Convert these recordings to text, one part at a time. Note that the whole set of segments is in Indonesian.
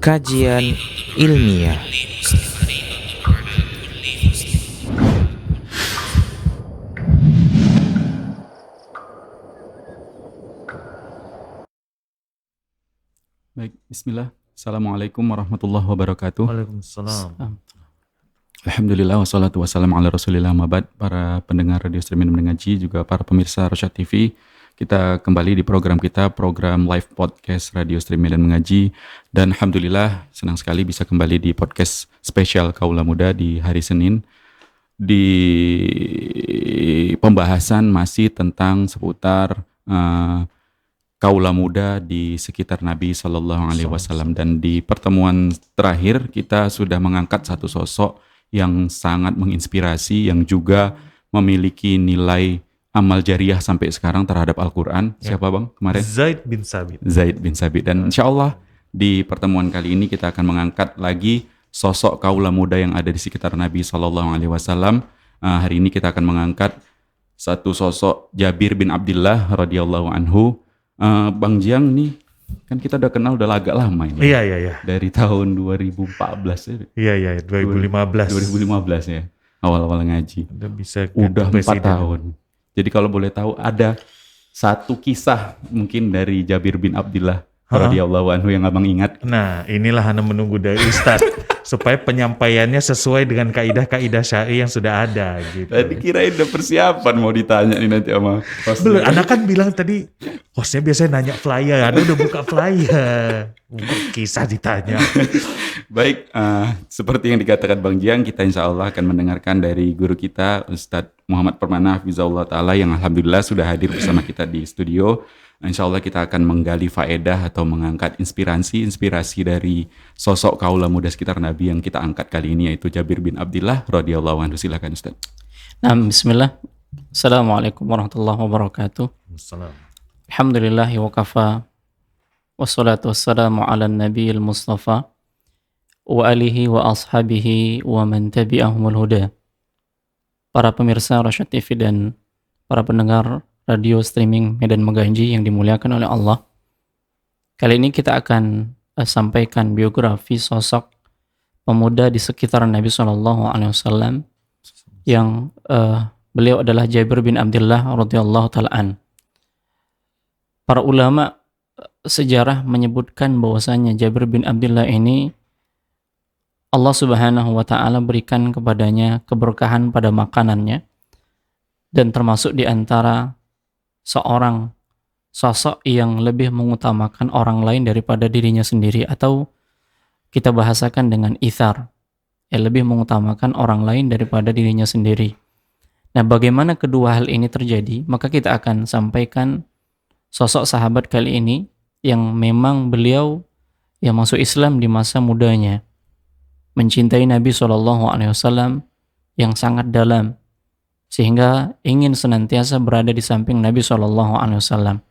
Kajian ilmiah. Baik, bismillah. Assalamualaikum warahmatullahi wabarakatuh. Waalaikumsalam. Alhamdulillah, wassalatu wassalamu ala rasulillah, mabad. Para pendengar radio streaming mengaji, juga para pemirsa Rosyad TV, kita kembali di program kita, program live podcast radio streaming dan mengaji. Dan Alhamdulillah, senang sekali bisa kembali di podcast spesial Kaula Muda di hari Senin. Di pembahasan masih tentang seputar Kaula Muda di sekitar Nabi Sallallahu Alaihi Wasallam. Dan di pertemuan terakhir kita sudah mengangkat satu sosok yang sangat menginspirasi, yang juga memiliki nilai amal jariah sampai sekarang terhadap Al-Quran. Siapa bang kemarin? Zaid bin Sabit. Zaid bin Sabit. Dan insya Allah di pertemuan kali ini kita akan mengangkat lagi sosok kaula muda yang ada di sekitar Nabi Sallallahu Alaihi Wasallam. Hari ini kita akan mengangkat satu sosok Jabir bin Abdullah radhiyallahu anhu. Bang Jiang nih, kan kita udah kenal udah agak lama ini. Iya. Dari tahun 2014 ya. Iya, 2015. 2015 ya. Awal-awal ngaji. Udah 4 tahun. Jadi kalau boleh tahu ada satu kisah mungkin dari Jabir bin Abdullah radhiyallahu anhu yang abang ingat. Nah, inilah Ana menunggu dari Ustadz supaya penyampaiannya sesuai dengan kaidah-kaidah syar'i yang sudah ada gitu. Tadi kirain udah persiapan mau ditanya nih nanti sama hostnya. Belum, Ana kan bilang tadi hostnya biasanya nanya flyer, Ana udah buka flyer. Kisah ditanya. Baik, seperti yang dikatakan Bang Jiang, kita insya Allah akan mendengarkan dari guru kita Ustadz Muhammad Permana Hafizahullah Ta'ala yang Alhamdulillah sudah hadir bersama kita di studio. Insya Allah kita akan menggali faedah atau mengangkat inspirasi dari sosok kaula muda sekitar Nabi yang kita angkat kali ini, yaitu Jabir bin Abdullah radhiyallahu anhu. Silakan Ustaz. Nah, bismillah. Assalamualaikum warahmatullahi wabarakatuh. Alhamdulillahi wa kafa. Wassalatu wassalamu ala nabiyil mustafa wa alihi wa ashabihi wa man tabi'ahumul huda. Para pemirsa Rosyad TV dan para pendengar radio streaming Medan Mengaji yang dimuliakan oleh Allah. Kali ini kita akan sampaikan biografi sosok pemuda di sekitar Nabi SAW yang beliau adalah Jabir bin Abdullah radhiyallahu ta'ala an. Para ulama sejarah menyebutkan bahwasanya Jabir bin Abdullah ini Allah Subhanahu wa taala berikan kepadanya keberkahan pada makanannya, dan termasuk di antara seorang sosok yang lebih mengutamakan orang lain daripada dirinya sendiri, atau kita bahasakan dengan ithar, yang lebih mengutamakan orang lain daripada dirinya sendiri. Nah, bagaimana kedua hal ini terjadi? Maka kita akan sampaikan sosok sahabat kali ini yang memang beliau yang masuk Islam di masa mudanya, mencintai Nabi SAW yang sangat dalam, sehingga ingin senantiasa berada di samping Nabi SAW.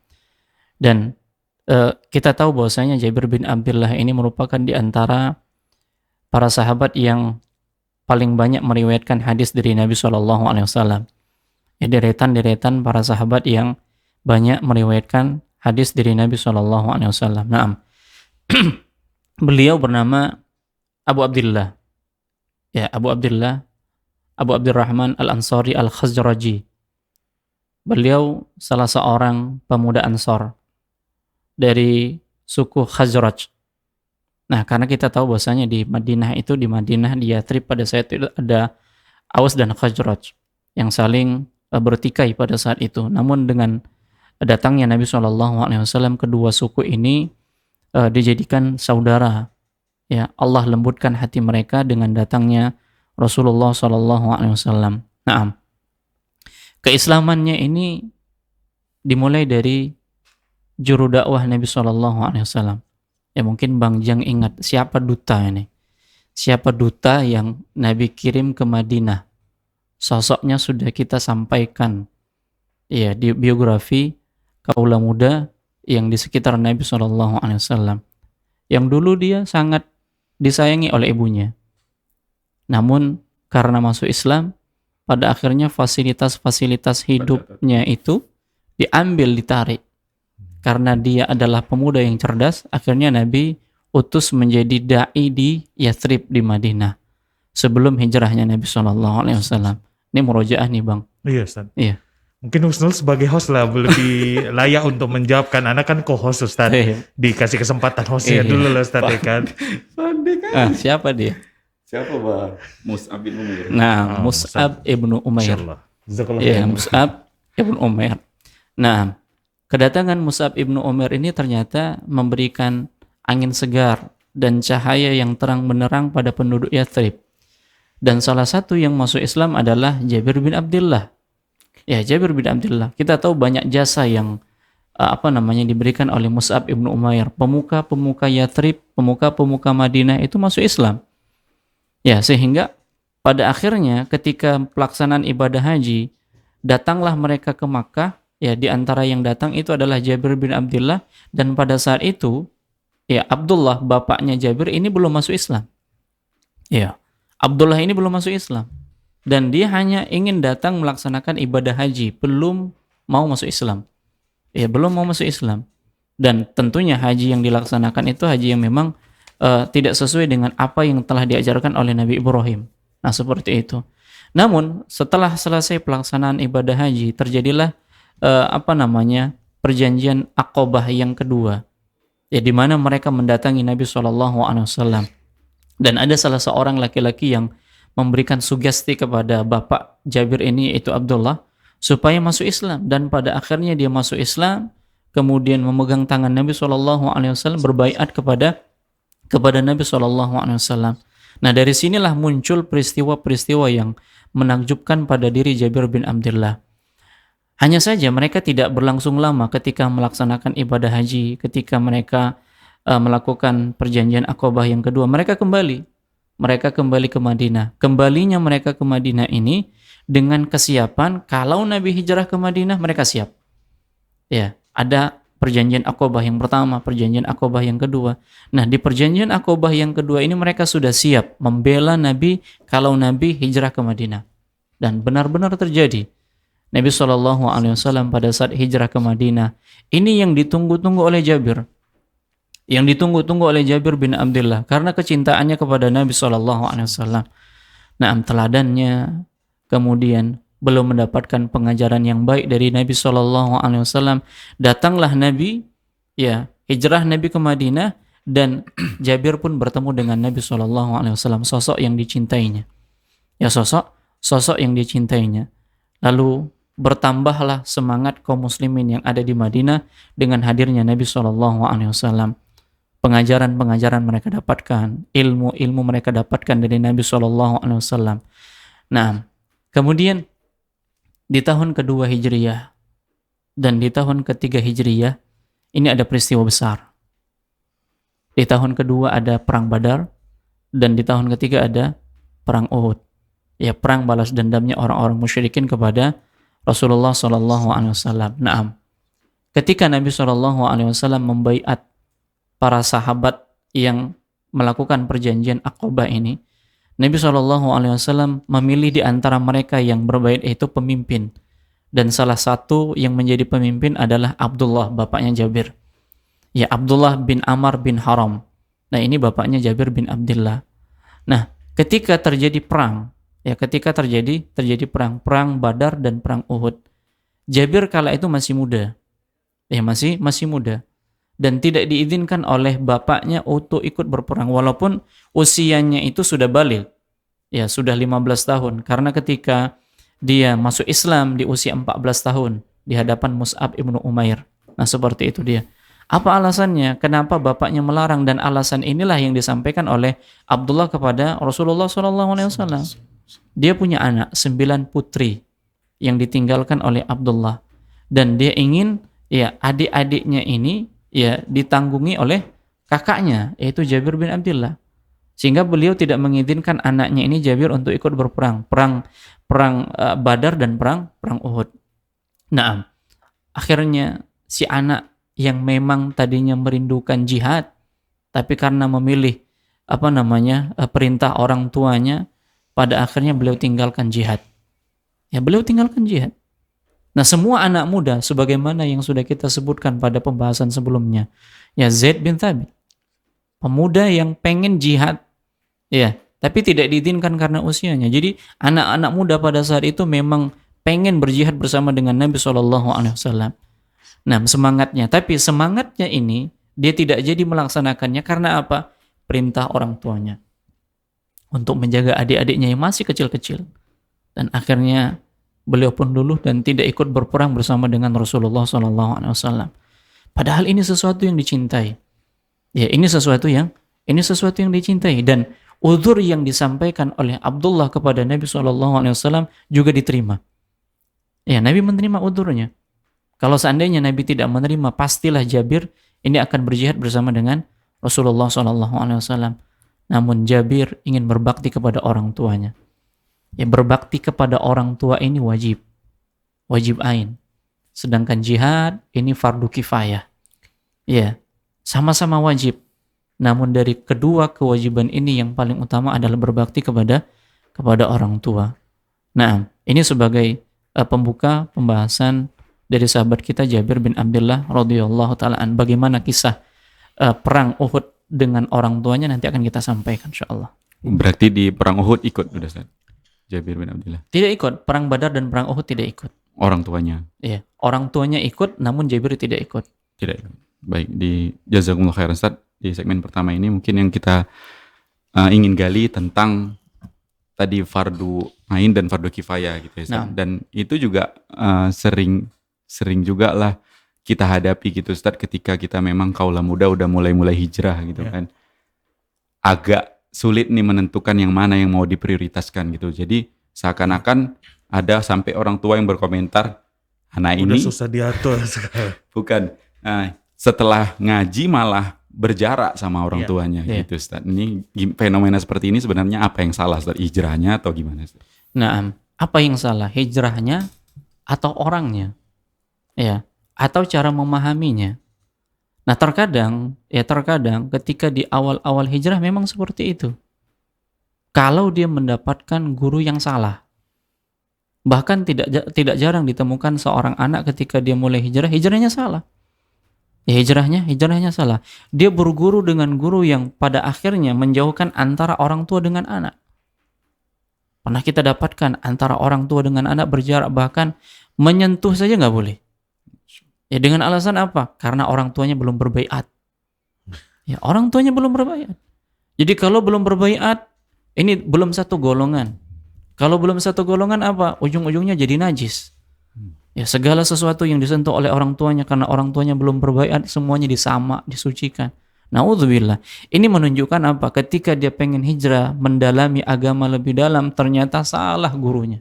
Dan kita tahu bahwasanya Jabir bin Abdullah ini merupakan di antara para sahabat yang paling banyak meriwayatkan hadis dari Nabi SAW. Ya, deretan para sahabat yang banyak meriwayatkan hadis dari Nabi SAW. Naam. Beliau bernama Abu Abdullah. Ya, Abu Abdurrahman Al-Ansari Al-Khazraji. Beliau salah seorang pemuda Ansor dari suku Khazraj. Nah, karena kita tahu bahwasanya di Madinah di Yathrib pada saat itu ada Aus dan Khazraj yang saling bertikai pada saat itu. Namun dengan datangnya Nabi SAW, kedua suku ini dijadikan saudara. Ya, Allah lembutkan hati mereka dengan datangnya Rasulullah SAW. Naam. Keislamannya ini dimulai dari juru dakwah Nabi SAW. Ya, mungkin Bang Jang ingat siapa duta ini. Siapa duta yang Nabi kirim ke Madinah. Sosoknya sudah kita sampaikan ya di biografi kaula muda yang di sekitar Nabi SAW. Yang dulu dia sangat disayangi oleh ibunya. Namun karena masuk Islam, pada akhirnya fasilitas-fasilitas hidupnya itu diambil, ditarik. karena dia adalah pemuda yang cerdas, akhirnya Nabi utus menjadi dai di Yathrib di Madinah sebelum hijrahnya Nabi SAW. Ini murojaah nih Bang. Iya Ustaz. Iya. Mungkin Husnul sebagai host lah lebih layak untuk menjawabkan. Anak kan co-host Ustaz. Iya. Dikasih kesempatan hostnya Iya. dulu lah Ustaz ya kan. Pandai kan? Siapa dia? Siapa Bang? Mus'ab bin Umair. Nah, Mus'ab ibnu Umair. Insyaallah. Jazakallah Ya, khairan. Mus'ab ibnu Umair. Nah, kedatangan Mus'ab ibnu Umair ini ternyata memberikan angin segar dan cahaya yang terang benderang pada penduduk Yathrib. Dan salah satu yang masuk Islam adalah Jabir bin Abdullah. Ya, Jabir bin Abdullah. Kita tahu banyak jasa yang diberikan oleh Mus'ab ibnu Umair. Pemuka-pemuka Yathrib, pemuka-pemuka Madinah itu masuk Islam. Ya, sehingga pada akhirnya ketika pelaksanaan ibadah haji, datanglah mereka ke Makkah. Ya, di antara yang datang itu adalah Jabir bin Abdullah, dan pada saat itu ya Abdullah bapaknya Jabir ini belum masuk Islam. Ya, Abdullah ini belum masuk Islam dan dia hanya ingin datang melaksanakan ibadah haji, belum mau masuk Islam. Ya, belum mau masuk Islam. Dan tentunya haji yang dilaksanakan itu haji yang memang tidak sesuai dengan apa yang telah diajarkan oleh Nabi Ibrahim. Nah, seperti itu. Namun setelah selesai pelaksanaan ibadah haji, terjadilah perjanjian Aqabah yang kedua, ya, di mana mereka mendatangi Nabi SAW. Dan ada salah seorang laki-laki yang memberikan sugesti kepada bapak Jabir ini, yaitu Abdullah, supaya masuk Islam. Dan pada akhirnya dia masuk Islam, kemudian memegang tangan Nabi SAW, berbaiat kepada Nabi SAW. Nah, dari sinilah muncul peristiwa-peristiwa yang menakjubkan pada diri Jabir bin Abdullah. Hanya saja mereka tidak berlangsung lama ketika melaksanakan ibadah haji, ketika mereka melakukan perjanjian Aqabah yang kedua, mereka kembali ke Madinah. Kembalinya mereka ke Madinah ini dengan kesiapan kalau Nabi hijrah ke Madinah, mereka siap. Ya, ada perjanjian Aqabah yang pertama, perjanjian Aqabah yang kedua. Nah, di perjanjian Aqabah yang kedua ini mereka sudah siap membela Nabi kalau Nabi hijrah ke Madinah. Dan benar-benar terjadi. Nabi SAW pada saat hijrah ke Madinah, ini yang ditunggu-tunggu oleh Jabir. Yang ditunggu-tunggu oleh Jabir bin Abdullah karena kecintaannya kepada Nabi SAW. Nah, teladannya, kemudian belum mendapatkan pengajaran yang baik dari Nabi SAW. Datanglah Nabi, ya, hijrah Nabi ke Madinah, dan Jabir pun bertemu dengan Nabi SAW, sosok yang dicintainya. Ya, sosok yang dicintainya. Lalu bertambahlah semangat kaum muslimin yang ada di Madinah dengan hadirnya Nabi SAW. Pengajaran-pengajaran mereka dapatkan, ilmu-ilmu mereka dapatkan dari Nabi SAW. Nah, kemudian di tahun kedua Hijriyah dan di tahun ketiga Hijriyah ini ada peristiwa besar. Di tahun kedua ada perang Badar dan di tahun ketiga ada perang Uhud. Ya, perang balas dendamnya orang-orang musyrikin kepada Rasulullah SAW. Naam. Ketika Nabi SAW membaiat para sahabat yang melakukan perjanjian Aqabah ini, Nabi SAW memilih di antara mereka yang berbaiat itu pemimpin. Dan salah satu yang menjadi pemimpin adalah Abdullah, bapaknya Jabir. Ya, Abdullah bin Amr bin Haram. Nah, ini bapaknya Jabir bin Abdullah. Nah, ketika terjadi perang, perang Badar dan perang Uhud, Jabir kala itu masih muda. Ya, masih muda. Dan tidak diizinkan oleh bapaknya untuk ikut berperang walaupun usianya itu sudah balik. Ya, sudah 15 tahun. Karena ketika dia masuk Islam di usia 14 tahun di hadapan Mus'ab ibnu Umair. Nah, seperti itu dia. Apa alasannya? Kenapa bapaknya melarang? Dan alasan inilah yang disampaikan oleh Abdullah kepada Rasulullah SAW. Dia punya anak 9 putri yang ditinggalkan oleh Abdullah. Dan dia ingin, ya, adik-adiknya ini, ya, ditanggungi oleh kakaknya, yaitu Jabir bin Abdullah. Sehingga beliau tidak mengizinkan anaknya ini Jabir untuk ikut berperang, perang Badar dan perang Uhud. Nah, akhirnya si anak yang memang tadinya merindukan jihad, tapi karena memilih perintah orang tuanya, pada akhirnya beliau tinggalkan jihad. Ya, beliau tinggalkan jihad. Nah, semua anak muda sebagaimana yang sudah kita sebutkan pada pembahasan sebelumnya, ya Zaid bin Thabit, pemuda yang pengen jihad, ya, tapi tidak diizinkan karena usianya. Jadi anak-anak muda pada saat itu memang pengen berjihad bersama dengan Nabi SAW. Nah, semangatnya, tapi semangatnya ini dia tidak jadi melaksanakannya karena apa? Perintah orang tuanya untuk menjaga adik-adiknya yang masih kecil-kecil. Dan akhirnya beliau pun luluh dan tidak ikut berperang bersama dengan Rasulullah SAW. Padahal ini sesuatu yang dicintai. Ya, ini sesuatu yang dicintai, dan uzur yang disampaikan oleh Abdullah kepada Nabi SAW juga diterima. Ya, Nabi menerima uzurnya. Kalau seandainya Nabi tidak menerima, pastilah Jabir ini akan berjihad bersama dengan Rasulullah SAW. Namun Jabir ingin berbakti kepada orang tuanya. Ya, berbakti kepada orang tua ini wajib ain. Sedangkan jihad ini fardu kifayah. Ya, sama-sama wajib. Namun dari kedua kewajiban ini yang paling utama adalah berbakti kepada orang tua. Nah, ini sebagai pembuka pembahasan dari sahabat kita Jabir bin Abdullah radhiyallahu taala an. Bagaimana kisah perang Uhud dengan orang tuanya nanti akan kita sampaikan insyaallah. Berarti di perang Uhud ikut udah Ustaz? Jabir bin Abdullah. Tidak ikut, perang Badar dan perang Uhud tidak ikut. Orang tuanya. Iya, orang tuanya ikut namun Jabir tidak ikut. Tidak ikut. Baik, di jazakumullah khairan Ustaz. Di segmen pertama ini mungkin yang kita ingin gali tentang tadi fardu ain dan fardu kifayah gitu ya Ustaz. Nah. Dan itu juga sering juga lah kita hadapi gitu Ustaz, ketika kita memang kaula muda udah mulai hijrah gitu kan. Agak sulit nih menentukan yang mana yang mau diprioritaskan gitu. Jadi seakan-akan ada sampai orang tua yang berkomentar, anak Udah ini susah diatur sekarang. bukan setelah ngaji malah berjarak sama orang tuanya Iya. gitu Ustaz. Ini fenomena seperti ini sebenarnya apa yang salah Ustaz? Hijrahnya atau gimana Ustaz? Nah, apa yang salah? Hijrahnya atau orangnya? Ya, atau cara memahaminya? Nah, terkadang ketika di awal-awal hijrah memang seperti itu. Kalau dia mendapatkan guru yang salah. Bahkan tidak jarang ditemukan seorang anak ketika dia mulai hijrahnya salah. Ya, hijrahnya salah. Dia berguru dengan guru yang pada akhirnya menjauhkan antara orang tua dengan anak. Pernah kita dapatkan antara orang tua dengan anak berjarak, bahkan menyentuh saja nggak boleh. Ya, dengan alasan apa? Karena orang tuanya belum berbaiat. Ya, orang tuanya belum berbaiat. Jadi kalau belum berbaiat, ini belum satu golongan. Kalau belum satu golongan apa? Ujung-ujungnya jadi najis. Ya, segala sesuatu yang disentuh oleh orang tuanya karena orang tuanya belum berbaiat, semuanya disucikan. Na'udzubillah. Ini menunjukkan apa? Ketika dia pengen hijrah, mendalami agama lebih dalam, ternyata salah gurunya.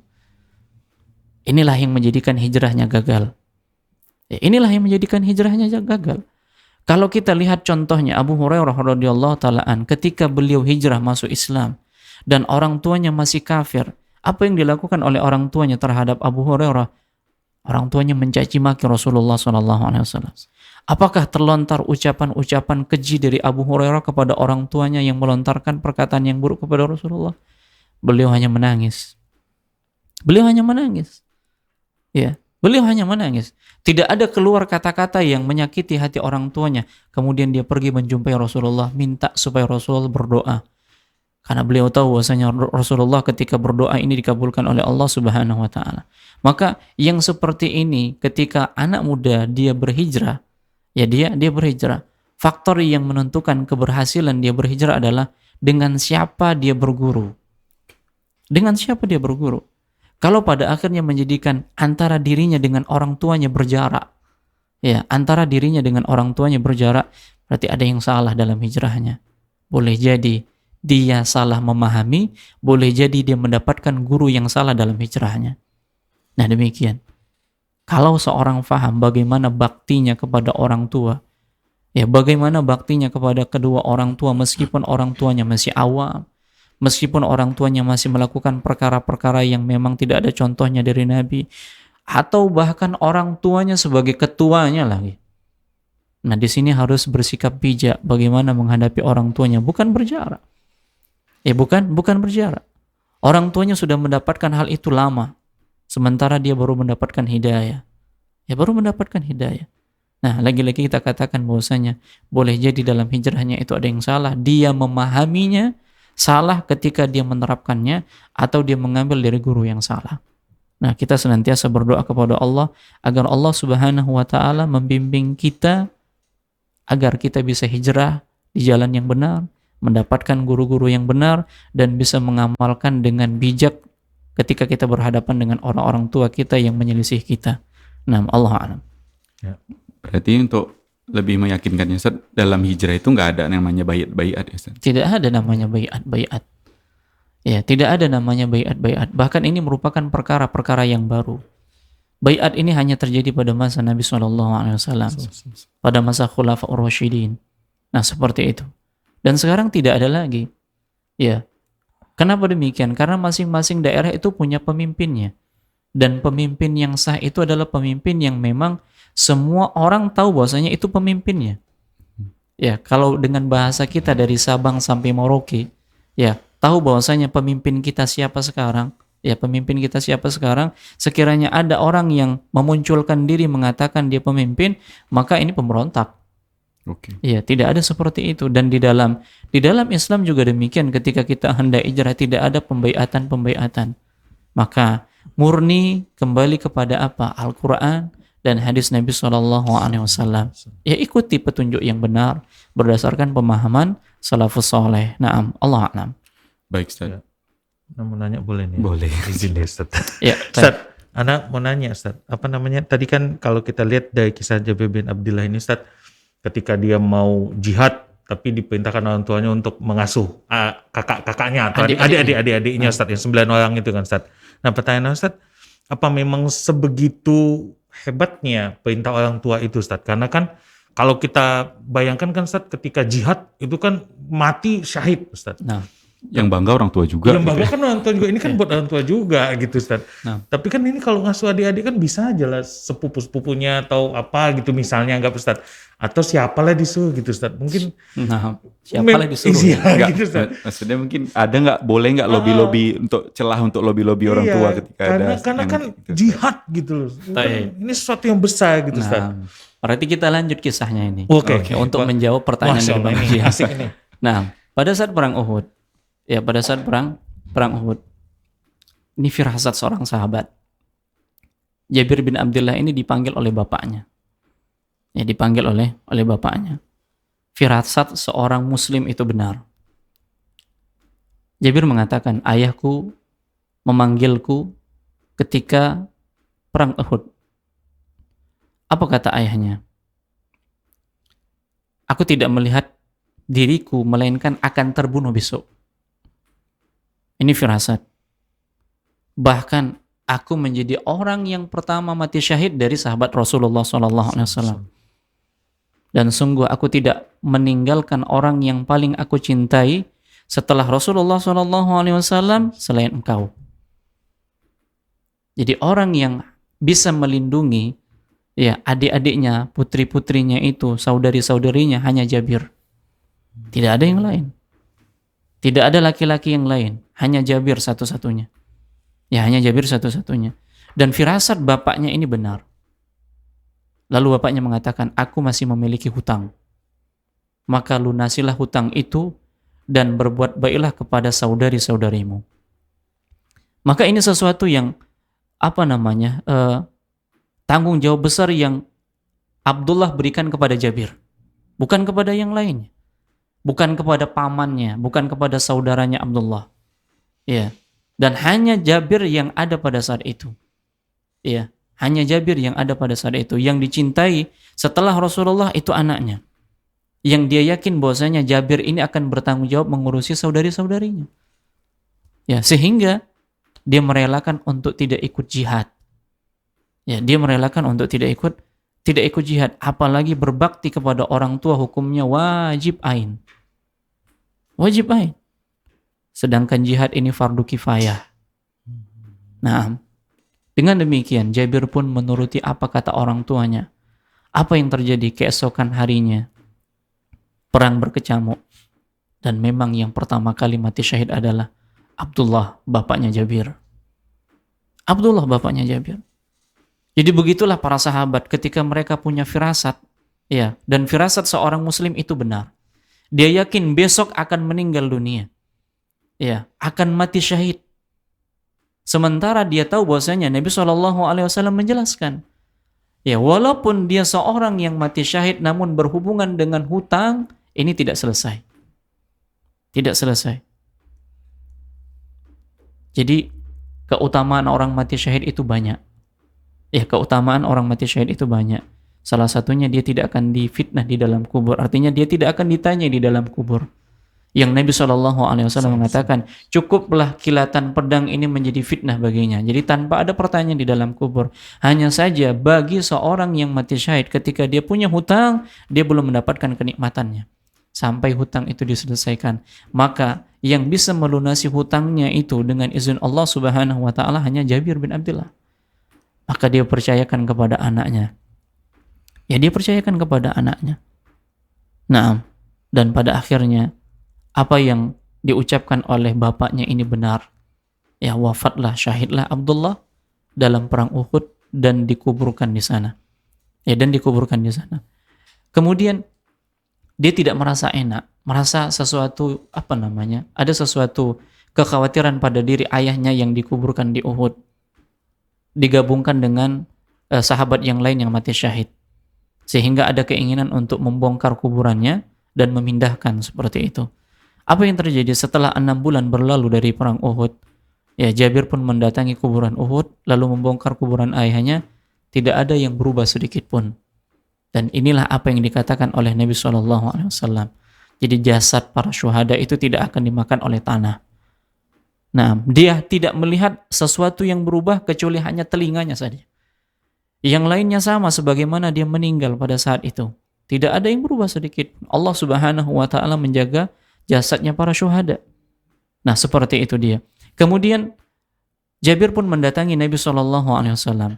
Inilah yang menjadikan hijrahnya gagal. Ya, inilah yang menjadikan hijrahnya gagal. Kalau kita lihat contohnya Abu Hurairah radhiyallahu taala an, ketika beliau hijrah masuk Islam dan orang tuanya masih kafir, apa yang dilakukan oleh orang tuanya terhadap Abu Hurairah? Orang tuanya mencaci maki Rasulullah SAW. Apakah terlontar ucapan-ucapan keji dari Abu Hurairah kepada orang tuanya yang melontarkan perkataan yang buruk kepada Rasulullah? Beliau hanya menangis. Ya. Beliau hanya menangis. Tidak ada keluar kata-kata yang menyakiti hati orang tuanya. Kemudian dia pergi menjumpai Rasulullah, minta supaya Rasulullah berdoa. Karena beliau tahu bahwasanya Rasulullah ketika berdoa ini dikabulkan oleh Allah Subhanahu wa taala. Maka yang seperti ini ketika anak muda dia berhijrah, ya dia berhijrah. Faktor yang menentukan keberhasilan dia berhijrah adalah dengan siapa dia berguru. Dengan siapa dia berguru? Kalau pada akhirnya menjadikan antara dirinya dengan orang tuanya berjarak, ya, antara dirinya dengan orang tuanya berjarak, berarti ada yang salah dalam hijrahnya. Boleh jadi dia salah memahami, boleh jadi dia mendapatkan guru yang salah dalam hijrahnya. Nah, demikian. Kalau seorang faham bagaimana baktinya kepada orang tua, ya, bagaimana baktinya kepada kedua orang tua meskipun orang tuanya masih awam, meskipun orang tuanya masih melakukan perkara-perkara yang memang tidak ada contohnya dari Nabi, atau bahkan orang tuanya sebagai ketuanya lagi. Nah, di sini harus bersikap bijak bagaimana menghadapi orang tuanya, bukan berjarak. Ya, bukan berjarak. Orang tuanya sudah mendapatkan hal itu lama. sementara dia baru mendapatkan hidayah. Ya baru mendapatkan hidayah. Nah, lagi-lagi kita katakan bahwasanya boleh jadi dalam hijrahnya itu ada yang salah. Dia memahaminya salah ketika dia menerapkannya, atau dia mengambil dari guru yang salah. Nah, kita senantiasa berdoa kepada Allah agar Allah Subhanahu wa taala membimbing kita agar kita bisa hijrah di jalan yang benar, mendapatkan guru-guru yang benar, dan bisa mengamalkan dengan bijak ketika kita berhadapan dengan orang-orang tua kita yang menyelisih kita. Nah, Allah a'lam. Berarti untuk lebih meyakinkannya Ustaz, dalam hijrah itu nggak ada namanya baiat-baiat ya Ustaz? Tidak ada namanya baiat-baiat. Ya, tidak ada namanya baiat-baiat. Bahkan ini merupakan perkara-perkara yang baru. Baiat ini hanya terjadi pada masa Nabi SAW, pada masa Khulafaur Rasyidin. Nah, seperti itu. Dan sekarang tidak ada lagi. Ya. Kenapa demikian? Karena masing-masing daerah itu punya pemimpinnya. Dan pemimpin yang sah itu adalah pemimpin yang memang semua orang tahu bahwasanya itu pemimpinnya. Ya, kalau dengan bahasa kita dari Sabang sampai Merauke, ya, tahu bahwasanya pemimpin kita siapa sekarang. Ya, pemimpin kita siapa sekarang. Sekiranya ada orang yang memunculkan diri mengatakan dia pemimpin, maka ini pemberontak. Oke. Ya, tidak ada seperti itu. Dan di dalam Islam juga demikian. Ketika kita hendak hijrah tidak ada pembaiatan. Maka murni kembali kepada apa? Al-Quran dan hadis Nabi SAW. Ya, ikuti petunjuk yang benar berdasarkan pemahaman salafus soleh. Naam, Allah a'lam. Baik Ustaz. Ya. Mau nanya boleh nih? Boleh. Izin deh Ustaz. Ya, Ustaz, anak mau nanya Ustaz, apa namanya? Tadi kan kalau kita lihat dari kisah Jabir bin Abdullah ini Ustaz, ketika dia mau jihad tapi diperintahkan orang tuanya untuk mengasuh kakak-kakaknya atau adik-adiknya Ustaz, yang 9 orang itu kan Ustaz. Nah, pertanyaan Ustaz, apa memang sebegitu hebatnya perintah orang tua itu Ustaz? Karena kan kalau kita bayangkan kan Ustaz, ketika jihad itu kan mati syahid Ustaz. Nah, Yang bangga orang tua juga. Yang bangga kan orang tua juga, ini kan buat orang tua juga gitu Ustaz. Nah. Tapi kan ini kalau ngasuh adik-adik kan bisa aja lah sepupu-sepupunya atau apa gitu misalnya, anggap Ustaz. Atau siapalah disuruh gitu Ustaz. Mungkin siapalah disuruh. Iya, Enggak, gitu Ustaz. maksudnya mungkin ada nggak, boleh nggak lobby-lobby untuk celah untuk lobby-lobby orang tua ketika ada karena yang kan gitu. jihad gitu loh. Ini sesuatu yang besar gitu Ustaz. Nah, berarti kita lanjut kisahnya ini. Oke. Untuk menjawab pertanyaan dari Bang ini Jihan. asik ini. Nah, pada saat perang Uhud, perang Uhud, ini firasat seorang sahabat. Jabir bin Abdullah ini dipanggil oleh bapaknya. Ya, dipanggil oleh bapaknya. Firasat seorang muslim itu benar. Jabir mengatakan, ayahku memanggilku ketika perang Uhud. Apa kata ayahnya? Aku tidak melihat diriku, melainkan akan terbunuh besok. Ini firasat. Bahkan aku menjadi orang yang pertama mati syahid dari sahabat Rasulullah SAW. Dan sungguh aku tidak meninggalkan orang yang paling aku cintai setelah Rasulullah SAW selain engkau. Jadi orang yang bisa melindungi ya adik-adiknya, putri-putrinya itu, saudari-saudarinya hanya Jabir. Tidak ada yang lain. Tidak ada laki-laki yang lain, hanya Jabir satu-satunya. Ya, hanya Jabir satu-satunya. Dan firasat bapaknya ini benar. Lalu bapaknya mengatakan, aku masih memiliki hutang. Maka lunasilah hutang itu dan berbuat baiklah kepada saudari-saudarimu. Maka ini sesuatu yang tanggung jawab besar yang Abdullah berikan kepada Jabir. Bukan kepada yang lainnya. Bukan kepada pamannya, bukan kepada saudaranya Abdullah. Ya. Dan hanya Jabir yang ada pada saat itu. Ya. Hanya Jabir yang ada pada saat itu. Yang dicintai setelah Rasulullah itu anaknya. Yang dia yakin bahwasanya Jabir ini akan bertanggung jawab mengurusi saudari-saudarinya. Ya, sehingga dia merelakan untuk tidak ikut jihad. Ya, dia merelakan untuk tidak ikut jihad, apalagi berbakti kepada orang tua, hukumnya wajib ain. Wajib ain. Sedangkan jihad ini fardu kifayah. Nah, dengan demikian Jabir pun menuruti apa kata orang tuanya. Apa yang terjadi keesokan harinya? Perang berkecamuk. Dan memang yang pertama kali mati syahid adalah Abdullah, bapaknya Jabir. Abdullah bapaknya Jabir. Jadi begitulah para sahabat ketika mereka punya firasat, ya, dan firasat seorang muslim itu benar. Dia yakin besok akan meninggal dunia. Ya, akan mati syahid. Sementara dia tahu bahwasanya Nabi SAW menjelaskan, ya, walaupun dia seorang yang mati syahid namun berhubungan dengan hutang, ini tidak selesai. Tidak selesai. Jadi keutamaan orang mati syahid itu banyak. Ya, keutamaan orang mati syahid itu banyak. Salah satunya dia tidak akan difitnah di dalam kubur. Artinya dia tidak akan ditanya di dalam kubur. Yang Nabi SAW mengatakan, cukuplah kilatan pedang ini menjadi fitnah baginya. Jadi tanpa ada pertanyaan di dalam kubur. Hanya saja bagi seorang yang mati syahid ketika dia punya hutang, dia belum mendapatkan kenikmatannya. Sampai hutang itu diselesaikan. Maka yang bisa melunasi hutangnya itu dengan izin Allah Subhanahu wa taala hanya Jabir bin Abdullah. Maka dia percayakan kepada anaknya. Ya, dia percayakan kepada anaknya. Nah, dan pada akhirnya apa yang diucapkan oleh bapaknya ini benar. Ya, wafatlah, syahidlah Abdullah dalam perang Uhud dan dikuburkan di sana. Ya, dan dikuburkan di sana. Kemudian dia tidak merasa enak, merasa sesuatu ada sesuatu kekhawatiran pada diri ayahnya yang dikuburkan di Uhud, digabungkan dengan sahabat yang lain yang mati syahid, sehingga ada keinginan untuk membongkar kuburannya dan memindahkan seperti itu. Apa yang terjadi setelah 6 bulan berlalu dari perang Uhud? Ya, Jabir pun mendatangi kuburan Uhud lalu membongkar kuburan ayahnya. Tidak ada yang berubah sedikit pun. Dan inilah apa yang dikatakan oleh Nabi SAW. Jadi jasad para syuhada itu tidak akan dimakan oleh tanah. Nah, dia tidak melihat sesuatu yang berubah kecuali hanya telinganya saja. Yang lainnya sama sebagaimana dia meninggal pada saat itu. Tidak ada yang berubah sedikit. Allah Subhanahu wa taala menjaga jasadnya para syuhada. Nah, seperti itu dia. Kemudian Jabir pun mendatangi Nabi SAW.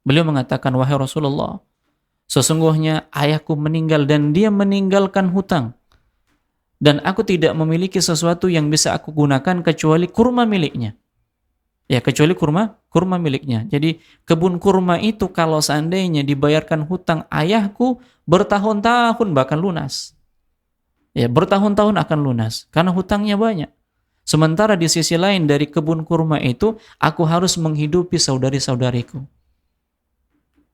Beliau mengatakan, wahai Rasulullah, sesungguhnya ayahku meninggal dan dia meninggalkan hutang. Dan aku tidak memiliki sesuatu yang bisa aku gunakan kecuali kurma miliknya. Ya, kecuali kurma miliknya. Jadi kebun kurma itu kalau seandainya dibayarkan hutang ayahku bertahun-tahun bahkan lunas. Ya, bertahun-tahun akan lunas karena hutangnya banyak. Sementara di sisi lain dari kebun kurma itu aku harus menghidupi saudari-saudariku.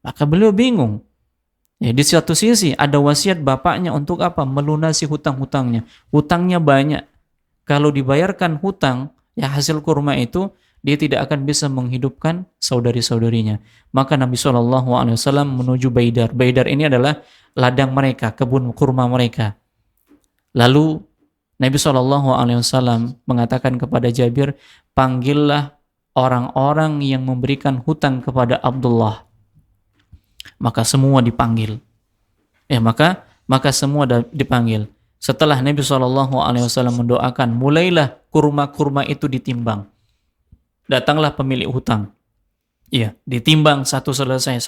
Maka beliau bingung. Ya, di satu sisi ada wasiat bapaknya untuk apa? Melunasi hutang-hutangnya. Hutangnya banyak. Kalau dibayarkan hutang, ya hasil kurma itu dia tidak akan bisa menghidupkan saudari-saudarinya. Maka Nabi SAW menuju Baidar. Baidar ini adalah ladang mereka, kebun kurma mereka. Lalu Nabi SAW mengatakan kepada Jabir, panggillah orang-orang yang memberikan hutang kepada Abdullah. Maka semua dipanggil. Ya, maka semua dipanggil. Setelah Nabi SAW mendoakan, mulailah kurma-kurma itu ditimbang. Datanglah pemilik hutang. Iya, ditimbang satu selesai,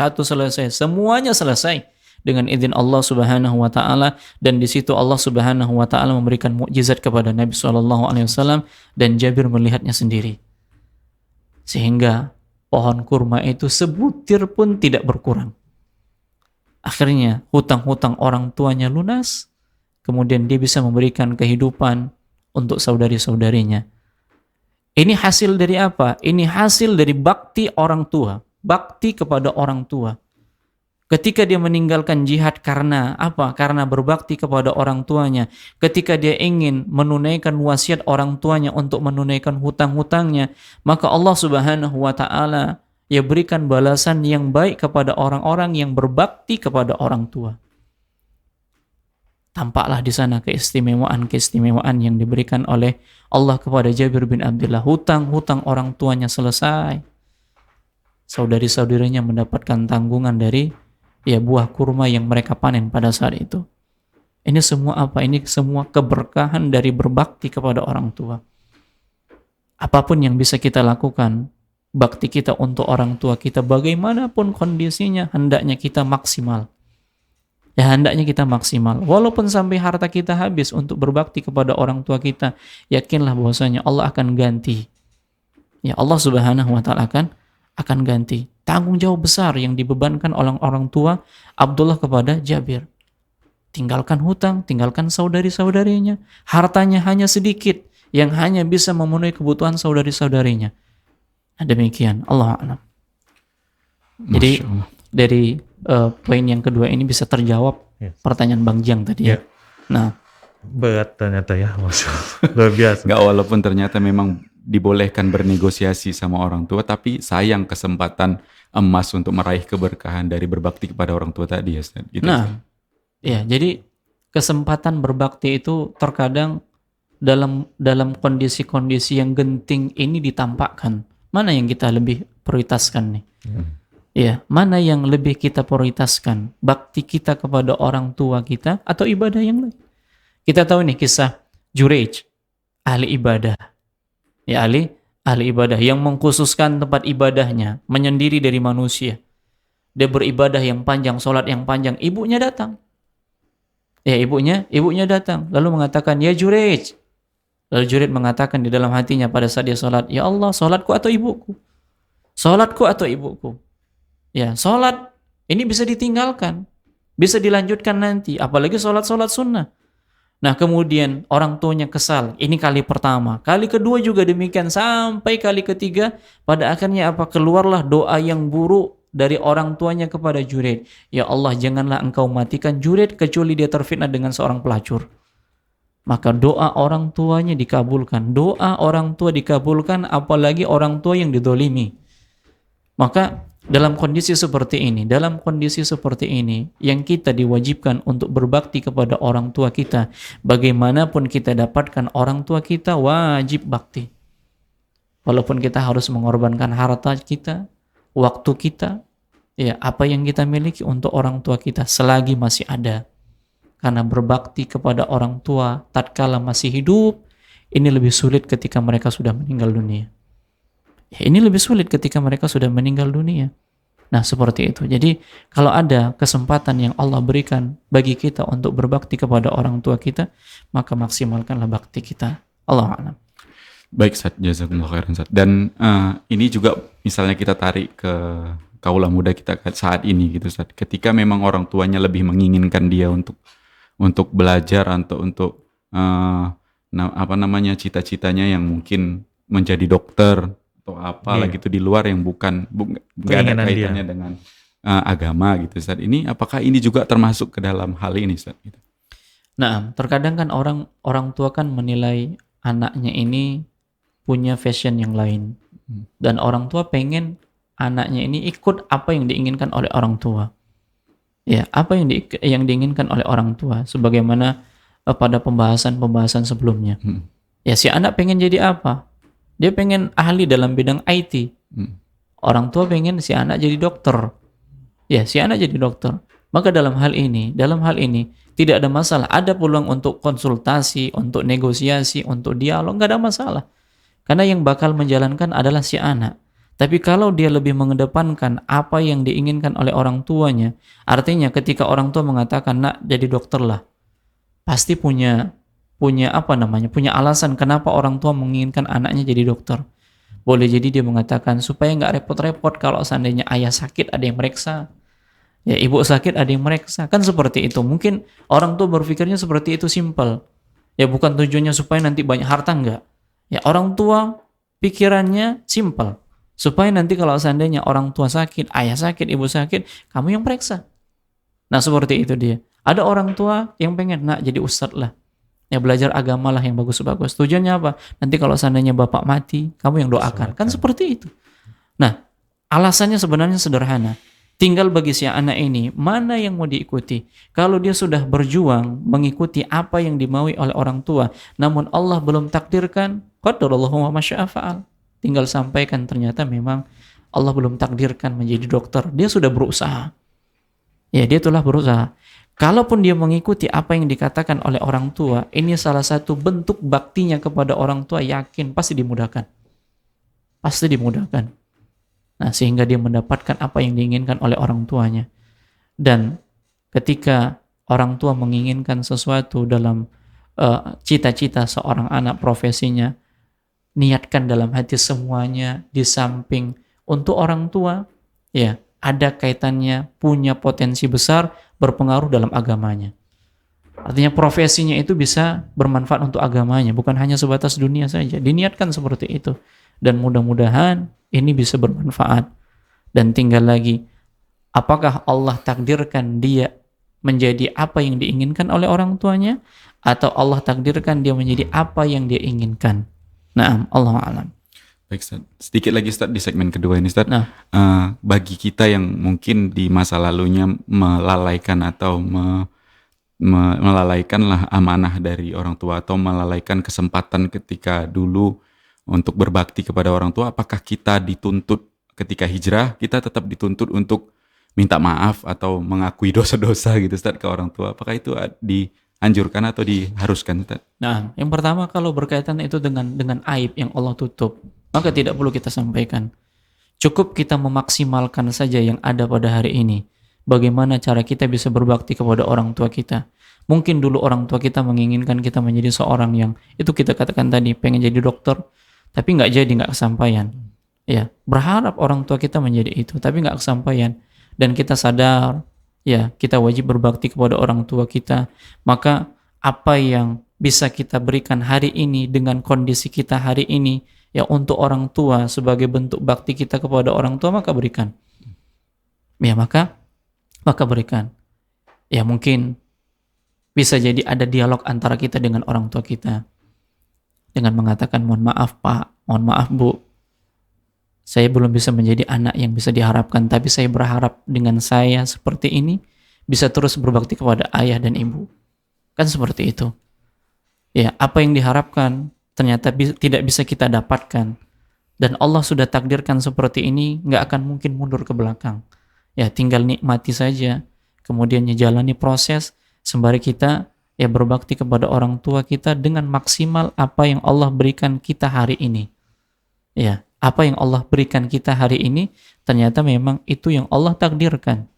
semuanya selesai dengan izin Allah Subhanahu wa taala, dan di situ Allah Subhanahu wa taala memberikan mukjizat kepada Nabi SAW dan Jabir melihatnya sendiri. Sehingga pohon kurma itu sebutir pun tidak berkurang. Akhirnya hutang-hutang orang tuanya lunas, kemudian dia bisa memberikan kehidupan untuk saudari-saudarinya. Ini hasil dari apa? Ini hasil dari bakti orang tua, bakti kepada orang tua. Ketika dia meninggalkan jihad karena apa? Karena berbakti kepada orang tuanya. Ketika dia ingin menunaikan wasiat orang tuanya untuk menunaikan hutang-hutangnya, maka Allah Subhanahu wa taala ya berikan balasan yang baik kepada orang-orang yang berbakti kepada orang tua. Tampaklah di sana keistimewaan yang diberikan oleh Allah kepada Jabir bin Abdullah. Hutang-hutang orang tuanya selesai. Saudari-saudarinya mendapatkan tanggungan dari buah kurma yang mereka panen pada saat itu. Ini semua apa? Ini semua keberkahan dari berbakti kepada orang tua. Apapun yang bisa kita lakukan, bakti kita untuk orang tua kita, bagaimanapun kondisinya, hendaknya kita maksimal. Ya, hendaknya kita maksimal. Walaupun sampai harta kita habis untuk berbakti kepada orang tua kita, yakinlah bahwasanya Allah akan ganti. Ya Allah Subhanahu wa taala akan ganti. Tanggung jawab besar yang dibebankan oleh orang tua Abdullah kepada Jabir. Tinggalkan hutang, tinggalkan saudari-saudarinya. Hartanya hanya sedikit yang hanya bisa memenuhi kebutuhan saudari-saudarinya. Nah, demikian, Allah a'lam. Jadi Masya Allah. dari poin yang kedua ini bisa terjawab Yes. pertanyaan Bang Jiang tadi ya. Ya. Nah, Berat ternyata ya, Masya Allah. Luar biasa. Nggak, walaupun ternyata memang dibolehkan bernegosiasi sama orang tua, tapi sayang kesempatan emas untuk meraih keberkahan dari berbakti kepada orang tua tadi ya Ustaz. Gitu, Ustaz. nah, ya, jadi kesempatan berbakti itu terkadang dalam kondisi-kondisi yang genting ini ditampakkan. Mana yang kita lebih prioritaskan nih? Ya, mana yang lebih kita prioritaskan? Bakti kita kepada orang tua kita atau ibadah yang lain? Kita tahu nih kisah Jureij, ahli ibadah. Ya, ahli ibadah yang mengkhususkan tempat ibadahnya, menyendiri dari manusia. Dia beribadah yang panjang, sholat yang panjang. Ibunya datang. Ya, ibunya datang. Lalu mengatakan, ya Jureij. Lalu Jureij mengatakan di dalam hatinya pada saat dia sholat, ya Allah, sholatku atau ibuku? Sholatku atau ibuku? Ya, sholat ini bisa ditinggalkan. Bisa dilanjutkan nanti. Apalagi sholat-sholat sunnah. Nah, kemudian orang tuanya kesal. Ini kali pertama. Kali kedua juga demikian. Sampai kali ketiga. Pada akhirnya apa? Keluarlah doa yang buruk dari orang tuanya kepada Jureij. Ya Allah, janganlah engkau matikan Jureij kecuali dia terfitnah dengan seorang pelacur. Maka doa orang tuanya dikabulkan. Doa orang tua dikabulkan, apalagi orang tua yang didolimi. Maka dalam kondisi seperti ini, yang kita diwajibkan untuk berbakti kepada orang tua kita, bagaimanapun kita dapatkan orang tua kita, wajib bakti. Walaupun kita harus mengorbankan harta kita, waktu kita, ya apa yang kita miliki untuk orang tua kita selagi masih ada. Karena berbakti kepada orang tua tatkala masih hidup, ini lebih sulit ketika mereka sudah meninggal dunia. Ya, ini lebih sulit ketika mereka sudah meninggal dunia. Nah, seperti itu. Jadi, kalau ada kesempatan yang Allah berikan bagi kita untuk berbakti kepada orang tua kita, maka maksimalkanlah bakti kita. Allah a'lam. Baik, Ustaz, jazakumullah khairan, Ustaz. Dan ini juga misalnya kita tarik ke kaula muda kita saat ini gitu, Ustaz. Ketika memang orang tuanya lebih menginginkan dia untuk belajar untuk cita-citanya yang mungkin menjadi dokter atau apalah gitu di luar yang bukan nggak ada kaitannya dengan agama gitu, Ustaz. Ini apakah ini juga termasuk ke dalam hal ini, Ustaz? Gitu. Nah, terkadang kan orang tua kan menilai anaknya ini punya fashion yang lain. Dan orang tua pengen anaknya ini ikut apa yang diinginkan oleh orang tua. Ya, apa yang diinginkan oleh orang tua sebagaimana pada pembahasan sebelumnya. Ya, si anak pengen jadi apa? Dia pengen ahli dalam bidang IT. Orang tua pengen si anak jadi dokter. Ya, si anak jadi dokter. Maka dalam hal ini tidak ada masalah. Ada peluang untuk konsultasi, untuk negosiasi, untuk dialog, nggak ada masalah. Karena yang bakal menjalankan adalah si anak. Tapi kalau dia lebih mengedepankan apa yang diinginkan oleh orang tuanya, artinya ketika orang tua mengatakan, nak jadi dokter lah, pasti punya alasan kenapa orang tua menginginkan anaknya jadi dokter. Boleh jadi dia mengatakan supaya nggak repot-repot kalau seandainya ayah sakit ada yang mereksa, ya ibu sakit ada yang mereksa, kan seperti itu. Mungkin orang tua berpikirnya seperti itu, simple. Ya bukan tujuannya supaya nanti banyak harta, enggak. Ya orang tua pikirannya simple, supaya nanti kalau seandainya orang tua sakit, ayah sakit, ibu sakit, kamu yang periksa. Nah seperti itu dia. Ada orang tua yang pengen, nak jadi ustadz lah, ya belajar agama lah yang bagus-bagus. Tujuannya apa? Nanti kalau seandainya bapak mati, kamu yang doakan. Kan seperti itu. Nah, alasannya sebenarnya sederhana. Tinggal bagi si anak ini, mana yang mau diikuti. Kalau dia sudah berjuang mengikuti apa yang dimaui oleh orang tua, namun Allah belum takdirkan, qadarallahu wa masya'a fa'al. Tinggal sampaikan ternyata memang Allah belum takdirkan menjadi dokter. Dia sudah berusaha. Ya, dia telah berusaha. Kalaupun dia mengikuti apa yang dikatakan oleh orang tua, ini salah satu bentuk baktinya kepada orang tua, yakin pasti dimudahkan. Pasti dimudahkan. Nah, sehingga dia mendapatkan apa yang diinginkan oleh orang tuanya. Dan ketika orang tua menginginkan sesuatu dalam cita-cita seorang anak, profesinya, niatkan dalam hati semuanya, di samping untuk orang tua, ya, ada kaitannya, punya potensi besar, berpengaruh dalam agamanya. Artinya profesinya itu bisa bermanfaat untuk agamanya, bukan hanya sebatas dunia saja. Diniatkan seperti itu. Dan mudah-mudahan ini bisa bermanfaat. Dan tinggal lagi, apakah Allah takdirkan dia menjadi apa yang diinginkan oleh orang tuanya, atau Allah takdirkan dia menjadi apa yang dia inginkan. Nah, Allah a'lam. Baik Ustaz. Sedikit lagi Ustaz di segmen kedua ini Ustaz. Nah. Bagi kita yang mungkin di masa lalunya melalaikan atau melalaikanlah amanah dari orang tua, atau melalaikan kesempatan ketika dulu untuk berbakti kepada orang tua, apakah kita dituntut ketika hijrah, kita tetap dituntut untuk minta maaf atau mengakui dosa-dosa gitu Ustaz ke orang tua? Apakah itu dianjurkan atau diharuskan Ustaz? Nah, yang pertama kalau berkaitan itu dengan aib yang Allah tutup, maka tidak perlu kita sampaikan. Cukup kita memaksimalkan saja yang ada pada hari ini. Bagaimana cara kita bisa berbakti kepada orang tua kita. Mungkin dulu orang tua kita menginginkan kita menjadi seorang yang, itu kita katakan tadi, pengen jadi dokter, tapi nggak jadi, nggak kesampaian. Ya, berharap orang tua kita menjadi itu, tapi nggak kesampaian. Dan kita sadar, ya, kita wajib berbakti kepada orang tua kita. Maka apa yang bisa kita berikan hari ini dengan kondisi kita hari ini, ya, untuk orang tua sebagai bentuk bakti kita kepada orang tua, maka berikan. Ya, maka berikan. Ya, mungkin bisa jadi ada dialog antara kita dengan orang tua kita. Dengan mengatakan, mohon maaf Pak, mohon maaf Bu, saya belum bisa menjadi anak yang bisa diharapkan, tapi saya berharap dengan saya seperti ini bisa terus berbakti kepada ayah dan ibu. Kan seperti itu. Ya, apa yang diharapkan ternyata tidak bisa kita dapatkan. Dan Allah sudah takdirkan seperti ini, nggak akan mungkin mundur ke belakang. Ya, tinggal nikmati saja, kemudian jalani proses sembari kita ya berbakti kepada orang tua kita dengan maksimal apa yang Allah berikan kita hari ini. Ya, apa yang Allah berikan kita hari ini ternyata memang itu yang Allah takdirkan.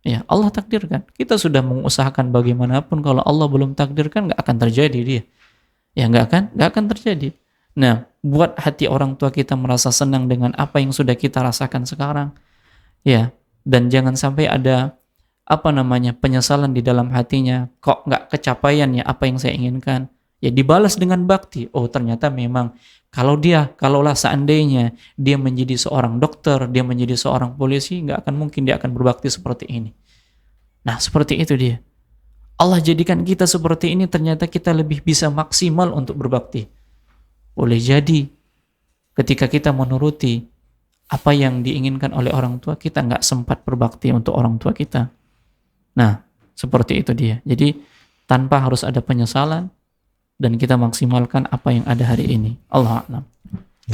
Ya, Allah takdirkan. Kita sudah mengusahakan bagaimanapun, kalau Allah belum takdirkan nggak akan terjadi dia. Ya, nggak akan terjadi. Nah, buat hati orang tua kita merasa senang dengan apa yang sudah kita rasakan sekarang. Ya, dan jangan sampai ada penyesalan di dalam hatinya, kok nggak kecapaian ya apa yang saya inginkan. Ya, dibalas dengan bakti. Oh, ternyata memang kalaulah seandainya dia menjadi seorang dokter, dia menjadi seorang polisi, nggak akan mungkin dia akan berbakti seperti ini. Nah, seperti itu dia. Allah jadikan kita seperti ini, ternyata kita lebih bisa maksimal untuk berbakti. Boleh jadi ketika kita menuruti apa yang diinginkan oleh orang tua, kita nggak sempat berbakti untuk orang tua kita. Nah, seperti itu dia. Jadi tanpa harus ada penyesalan, dan kita maksimalkan apa yang ada hari ini. Allah a'lam.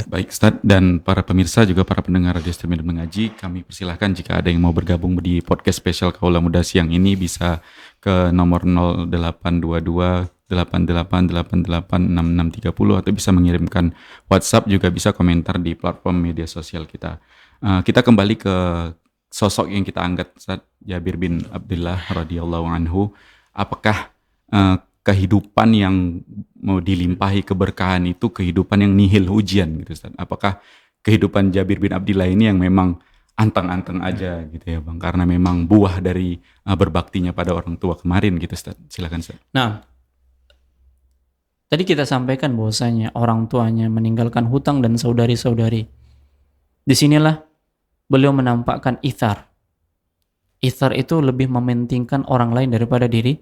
Baik Ustaz, dan para pemirsa juga para pendengar Radio Streaming Mengaji, kami persilahkan jika ada yang mau bergabung di podcast spesial Kaula Muda siang ini bisa ke nomor 0822 88886630 atau bisa mengirimkan WhatsApp, juga bisa komentar di platform media sosial kita. Kita kembali ke sosok yang kita angkat Ustaz, Jabir bin Abdullah radhiyallahu anhu. Apakah kehidupan yang mau dilimpahi keberkahan itu kehidupan yang nihil ujian gitu Ustaz? Apakah kehidupan Jabir bin Abdullah ini yang memang anteng-anteng aja gitu ya Bang, karena memang buah dari berbaktinya pada orang tua kemarin gitu Ustaz? Silakan Ustaz. Nah, tadi kita sampaikan bahwasanya orang tuanya meninggalkan hutang dan saudari-saudari. Disinilah beliau menampakkan ithar. Ithar itu lebih mementingkan orang lain daripada diri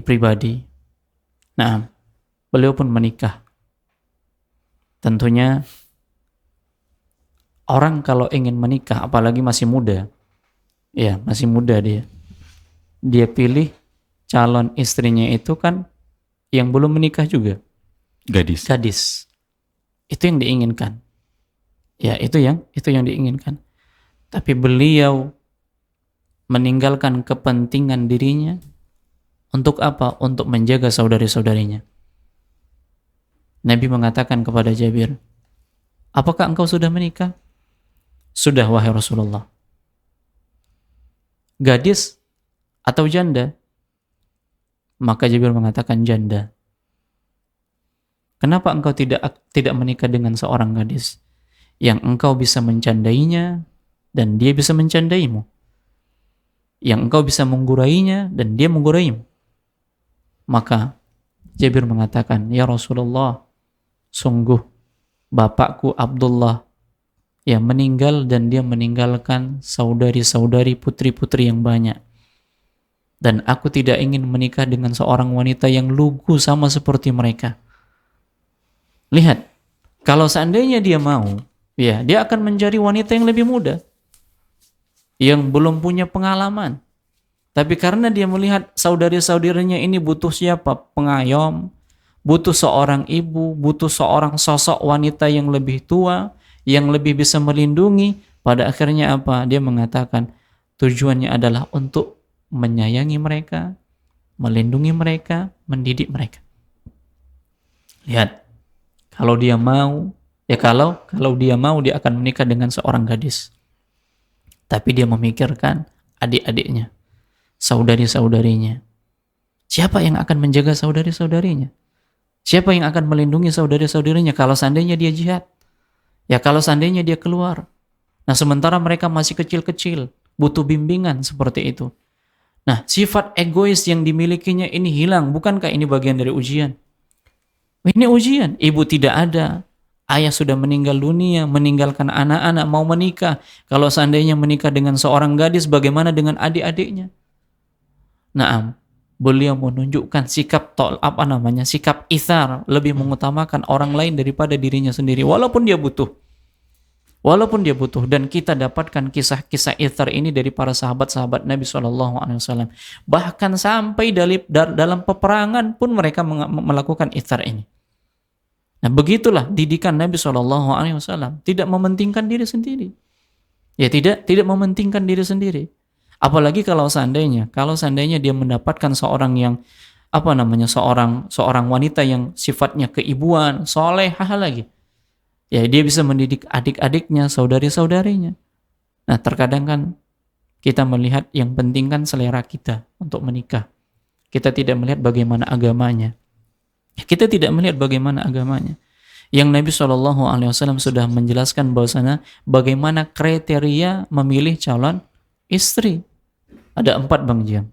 pribadi. Nah, beliau pun menikah. Tentunya orang kalau ingin menikah, apalagi masih muda, ya masih muda dia pilih calon istrinya itu kan yang belum menikah juga, gadis. Itu yang diinginkan. Ya, itu yang diinginkan. Tapi beliau meninggalkan kepentingan dirinya untuk apa? Untuk menjaga saudari-saudarinya. Nabi mengatakan kepada Jabir, apakah engkau sudah menikah? Sudah, wahai Rasulullah. Gadis atau janda? Maka Jabir mengatakan janda. Kenapa engkau tidak menikah dengan seorang gadis yang engkau bisa mencandainya dan dia bisa mencandaimu, yang engkau bisa menggurainya dan dia mengguraimu? Maka Jabir mengatakan, ya Rasulullah, sungguh bapakku Abdullah yang meninggal dan dia meninggalkan saudari-saudari putri-putri yang banyak. Dan aku tidak ingin menikah dengan seorang wanita yang lugu sama seperti mereka. Lihat, kalau seandainya dia mau, ya dia akan mencari wanita yang lebih muda, yang belum punya pengalaman. Tapi karena dia melihat saudari-saudarinya ini butuh siapa? Pengayom, butuh seorang ibu, butuh seorang sosok wanita yang lebih tua, yang lebih bisa melindungi. Pada akhirnya apa? Dia mengatakan tujuannya adalah untuk menyayangi mereka, melindungi mereka, mendidik mereka. Lihat, kalau dia mau, ya kalau dia mau, dia akan menikah dengan seorang gadis. Tapi dia memikirkan adik-adiknya, saudari-saudarinya. Siapa yang akan menjaga saudari-saudarinya? Siapa yang akan melindungi saudari-saudarinya kalau seandainya dia jihad? Ya kalau seandainya dia keluar. Nah sementara mereka masih kecil-kecil, butuh bimbingan seperti itu. Nah sifat egois yang dimilikinya ini hilang. Bukankah ini bagian dari ujian? Ini ujian. Ibu tidak ada, ayah sudah meninggal dunia, meninggalkan anak-anak, mau menikah. Kalau seandainya menikah dengan seorang gadis, bagaimana dengan adik-adiknya? Naam, beliau menunjukkan sikap sikap ithar, lebih mengutamakan orang lain daripada dirinya sendiri, walaupun dia butuh. Dan kita dapatkan kisah-kisah ithar ini dari para sahabat-sahabat Nabi SAW. Bahkan sampai dalam peperangan pun mereka melakukan ithar ini. Nah begitulah didikan Nabi SAW, tidak mementingkan diri sendiri. Ya tidak mementingkan diri sendiri. Apalagi kalau seandainya dia mendapatkan seorang yang seorang wanita yang sifatnya keibuan, solehah lagi. Ya dia bisa mendidik adik-adiknya, saudari-saudarinya. Nah terkadang kan kita melihat yang penting kan selera kita untuk menikah. Kita tidak melihat bagaimana agamanya. Kita tidak melihat bagaimana agamanya. Yang Nabi SAW sudah menjelaskan bahwasanya bagaimana kriteria memilih calon istri. Ada 4 Bang Jiang.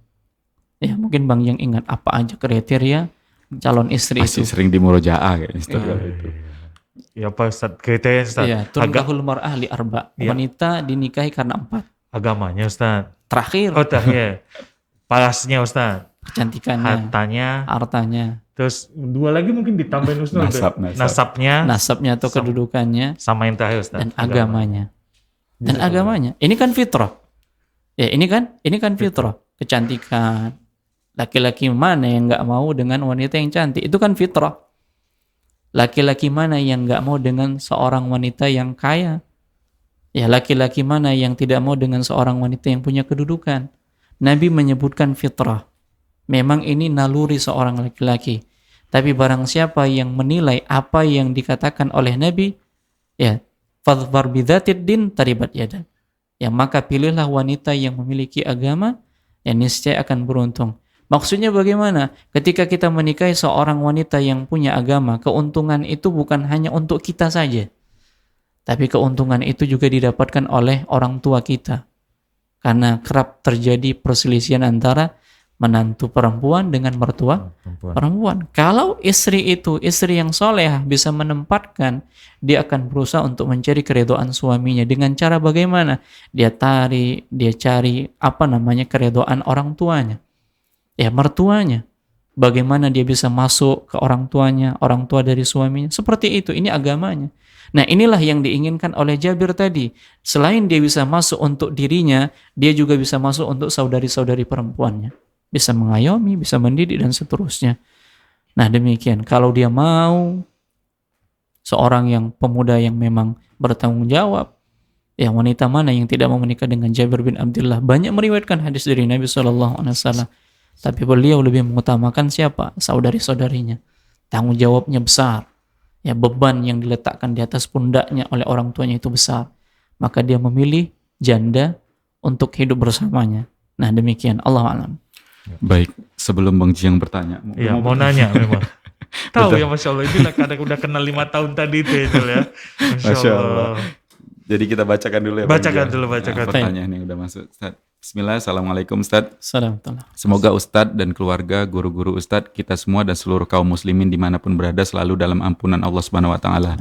Ya mungkin Bang Jiang ingat apa aja kriteria calon istri Masih itu. sering di murojaah ya, itu. Ya Pak Ustaz, kriteria Ustaz. Ya, tunkahul mar'ah li arba. Ya. Wanita dinikahi karena 4. Agamanya Ustaz. Terakhir, Terakhir. Parasnya Ustaz. kecantikannya, hartanya, Terus 2 lagi mungkin ditambahin Ustaz. Nasabnya atau kedudukannya, sama yang terakhir Ustaz. dan agamanya. Ini kan fitrah. Ya, ini kan fitrah. Kecantikan. Laki-laki mana yang nggak mau dengan wanita yang cantik? Itu kan fitrah. Laki-laki mana yang nggak mau dengan seorang wanita yang kaya? Ya, laki-laki mana yang tidak mau dengan seorang wanita yang punya kedudukan? Nabi menyebutkan fitrah. Memang ini naluri seorang laki-laki. Tapi barang siapa yang menilai apa yang dikatakan oleh Nabi, ya, fadhfar bidzatid din taribat yadak. Ya, maka pilihlah wanita yang memiliki agama, yang niscaya akan beruntung. Maksudnya bagaimana? Ketika kita menikahi seorang wanita yang punya agama, keuntungan itu bukan hanya untuk kita saja. Tapi keuntungan itu juga didapatkan oleh orang tua kita. Karena kerap terjadi perselisihan antara menantu perempuan dengan mertua perempuan. Kalau istri yang soleh bisa menempatkan, dia akan berusaha untuk mencari keridhaan suaminya dengan cara bagaimana? Dia cari keridhaan orang tuanya. Ya, mertuanya. Bagaimana dia bisa masuk ke orang tuanya, orang tua dari suaminya. Seperti itu, ini agamanya. Nah, inilah yang diinginkan oleh Jabir tadi. Selain dia bisa masuk untuk dirinya, dia juga bisa masuk untuk saudari-saudari perempuannya. Bisa mengayomi, bisa mendidik, dan seterusnya. Nah, demikian. Kalau dia mau seorang yang pemuda yang memang bertanggung jawab, ya, wanita mana yang tidak mau menikah dengan Jabir bin Abdullah? Banyak meriwayatkan hadis dari Nabi SAW. Tapi beliau lebih mengutamakan siapa? Saudari-saudarinya. Tanggung jawabnya besar. Ya, beban yang diletakkan di atas pundaknya oleh orang tuanya itu besar. Maka dia memilih janda untuk hidup bersamanya. Nah, demikian. Allahu a'lam. Baik, sebelum Bang Jiang bertanya. Iya, mau nanya memang. tahu Betul. ya, Masya Allah. Inilah kadang udah kenal 5 tahun tadi itu ya. Masya Allah. Jadi kita bacakan dulu ya. Bang Bacakan Jiang. dulu, bacakan. Nah, pertanyaan yang udah masuk, Ustaz. Bismillah, Assalamualaikum Ustaz. Assalamualaikum. Semoga Ustadz dan keluarga, guru-guru Ustadz, kita semua dan seluruh kaum muslimin dimanapun berada selalu dalam ampunan Allah Subhanahu Wa Taala.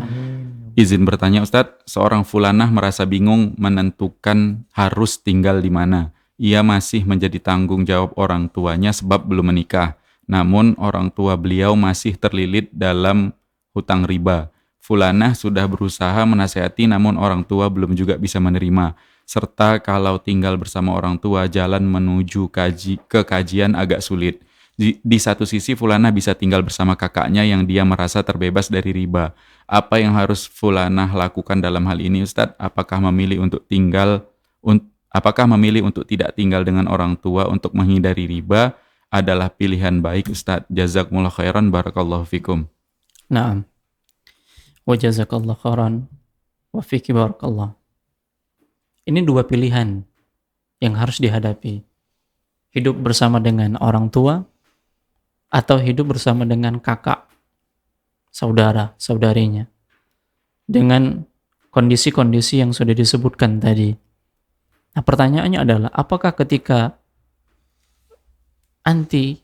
Izin bertanya Ustadz, seorang fulanah merasa bingung menentukan harus tinggal di mana. Ia masih menjadi tanggung jawab orang tuanya sebab belum menikah. Namun orang tua beliau masih terlilit dalam hutang riba. Fulanah sudah berusaha menasihati namun orang tua belum juga bisa menerima. Serta kalau tinggal bersama orang tua, jalan menuju ke kajian agak sulit. Di satu sisi Fulanah bisa tinggal bersama kakaknya yang dia merasa terbebas dari riba. Apa yang harus Fulanah lakukan dalam hal ini Ustadz? Apakah memilih untuk tidak tinggal dengan orang tua untuk menghindari riba adalah pilihan baik Ustadz? Jazakumullah khairan, barakallahu fikum. Naam. Wa jazakallahu khairan wa fiki barakallah. Ini 2 pilihan yang harus dihadapi. Hidup bersama dengan orang tua atau hidup bersama dengan kakak, saudara, saudarinya. Dengan kondisi-kondisi yang sudah disebutkan tadi. Nah, pertanyaannya adalah apakah ketika anti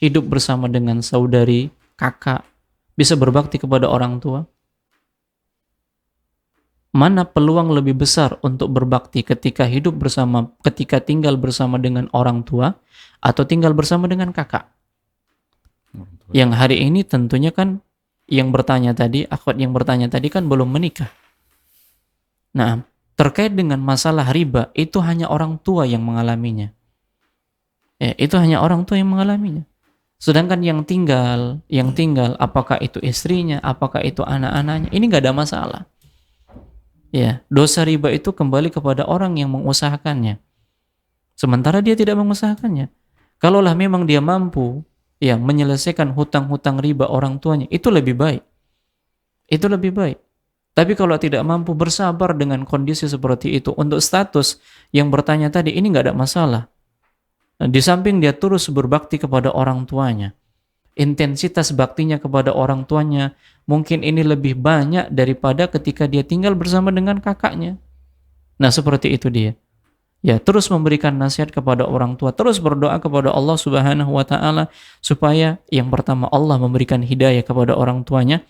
hidup bersama dengan saudari, kakak, bisa berbakti kepada orang tua? Mana peluang lebih besar untuk berbakti ketika tinggal bersama dengan orang tua atau tinggal bersama dengan kakak? Yang hari ini tentunya kan akhwat yang bertanya tadi kan belum menikah. Nah, terkait dengan masalah riba, itu hanya orang tua yang mengalaminya. Ya, itu hanya orang tua yang mengalaminya. Sedangkan yang tinggal, apakah itu istrinya, apakah itu anak-anaknya, ini nggak ada masalah. Ya, dosa riba itu kembali kepada orang yang mengusahakannya. Sementara dia tidak mengusahakannya. Kalaulah memang dia mampu ya menyelesaikan hutang-hutang riba orang tuanya, itu lebih baik. Itu lebih baik. Tapi kalau tidak mampu, bersabar dengan kondisi seperti itu. Untuk status yang bertanya tadi, ini nggak ada masalah. Nah, di samping dia terus berbakti kepada orang tuanya, intensitas baktinya kepada orang tuanya mungkin ini lebih banyak daripada ketika dia tinggal bersama dengan kakaknya. Nah, seperti itu dia. Ya, terus memberikan nasihat kepada orang tua, terus berdoa kepada Allah Subhanahu wa taala supaya yang pertama Allah memberikan hidayah kepada orang tuanya.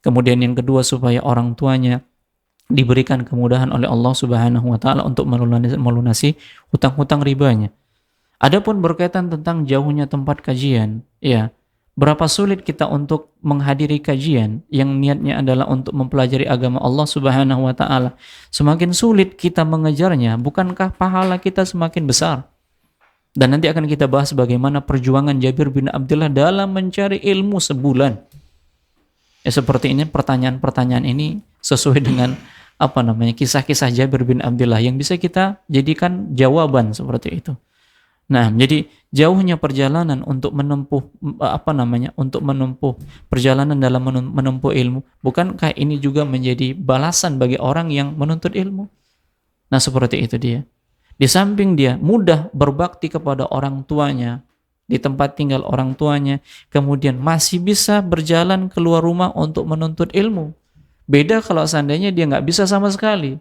Kemudian yang kedua supaya orang tuanya diberikan kemudahan oleh Allah Subhanahu wa taala untuk melunasi hutang-hutang ribanya. Adapun berkaitan tentang jauhnya tempat kajian, ya, berapa sulit kita untuk menghadiri kajian yang niatnya adalah untuk mempelajari agama Allah Subhanahu wa taala. Semakin sulit kita mengejarnya, bukankah pahala kita semakin besar? Dan nanti akan kita bahas bagaimana perjuangan Jabir bin Abdullah dalam mencari ilmu sebulan. Ya, seperti ini pertanyaan-pertanyaan ini sesuai dengan kisah-kisah Jabir bin Abdullah yang bisa kita jadikan jawaban seperti itu. Nah, jadi jauhnya perjalanan untuk menempuh perjalanan dalam menempuh ilmu, bukankah ini juga menjadi balasan bagi orang yang menuntut ilmu? Nah, seperti itu dia. Di samping dia mudah berbakti kepada orang tuanya, di tempat tinggal orang tuanya, kemudian masih bisa berjalan keluar rumah untuk menuntut ilmu. Beda kalau seandainya dia nggak bisa sama sekali,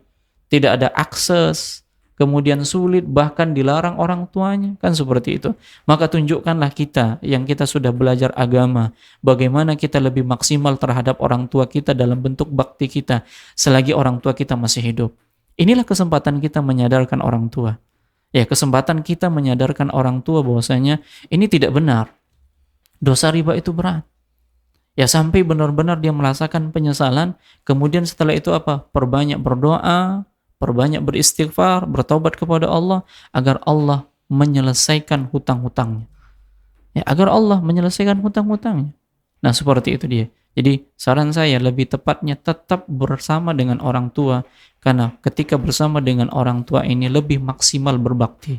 tidak ada akses, kemudian sulit, bahkan dilarang orang tuanya, kan seperti itu. Maka tunjukkanlah kita yang kita sudah belajar agama, bagaimana kita lebih maksimal terhadap orang tua kita dalam bentuk bakti kita selagi orang tua kita masih hidup. Inilah kesempatan kita menyadarkan orang tua. Ya, kesempatan kita menyadarkan orang tua bahwasanya ini tidak benar. Dosa riba itu berat. Ya, sampai benar-benar dia merasakan penyesalan, kemudian setelah itu perbanyak berdoa, perbanyak beristighfar, bertobat kepada Allah agar Allah menyelesaikan hutang-hutangnya. Ya, agar Allah menyelesaikan hutang-hutangnya. Nah, seperti itu dia. Jadi, saran saya lebih tepatnya tetap bersama dengan orang tua, karena ketika bersama dengan orang tua ini lebih maksimal berbakti.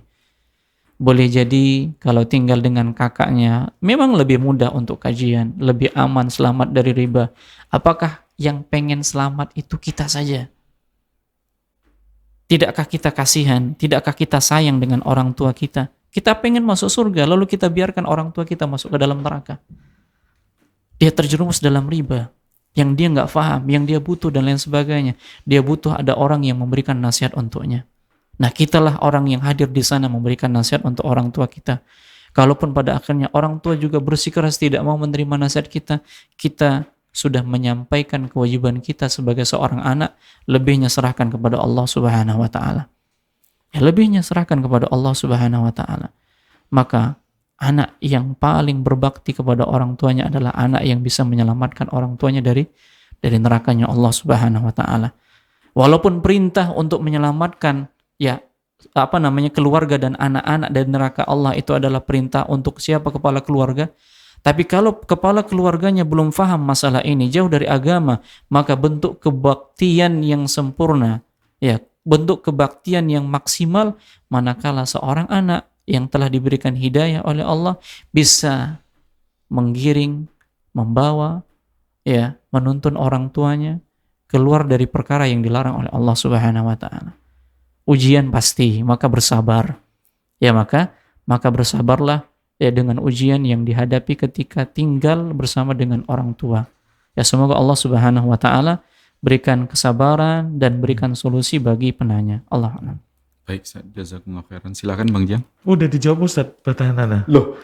Boleh jadi kalau tinggal dengan kakaknya memang lebih mudah untuk kajian, lebih aman, selamat dari riba. Apakah yang pengen selamat itu kita saja? Tidakkah kita kasihan? Tidakkah kita sayang dengan orang tua kita? Kita pengen masuk surga, lalu kita biarkan orang tua kita masuk ke dalam neraka. dia terjerumus dalam riba, yang dia nggak paham, yang dia butuh dan lain sebagainya. Dia butuh ada orang yang memberikan nasihat untuknya. Nah, kitalah orang yang hadir di sana memberikan nasihat untuk orang tua kita. Kalaupun pada akhirnya orang tua juga bersikeras tidak mau menerima nasihat kita, kita sudah menyampaikan kewajiban kita sebagai seorang anak, lebihnya serahkan kepada Allah Subhanahu wa taala. Ya, lebihnya serahkan kepada Allah Subhanahu wa taala. Maka anak yang paling berbakti kepada orang tuanya adalah anak yang bisa menyelamatkan orang tuanya dari nerakanya Allah Subhanahu wa taala. Walaupun perintah untuk menyelamatkan keluarga dan anak-anak dari neraka Allah itu adalah perintah untuk siapa kepala keluarga, tapi kalau kepala keluarganya belum faham masalah ini, jauh dari agama, maka bentuk kebaktian yang sempurna, bentuk kebaktian yang maksimal manakala seorang anak yang telah diberikan hidayah oleh Allah bisa menggiring, membawa, menuntun orang tuanya keluar dari perkara yang dilarang oleh Allah Subhanahu wa taala. Ujian pasti, maka bersabar. Maka bersabarlah dengan ujian yang dihadapi ketika tinggal bersama dengan orang tua. Semoga Allah Subhanahu wa taala berikan kesabaran dan berikan solusi bagi penanya. Allah a'lam. Baik, Ustaz, jazakumullah khairan. Silakan Bang Jiang. Udah dijawab Ustaz pertanyaan Ana. Loh,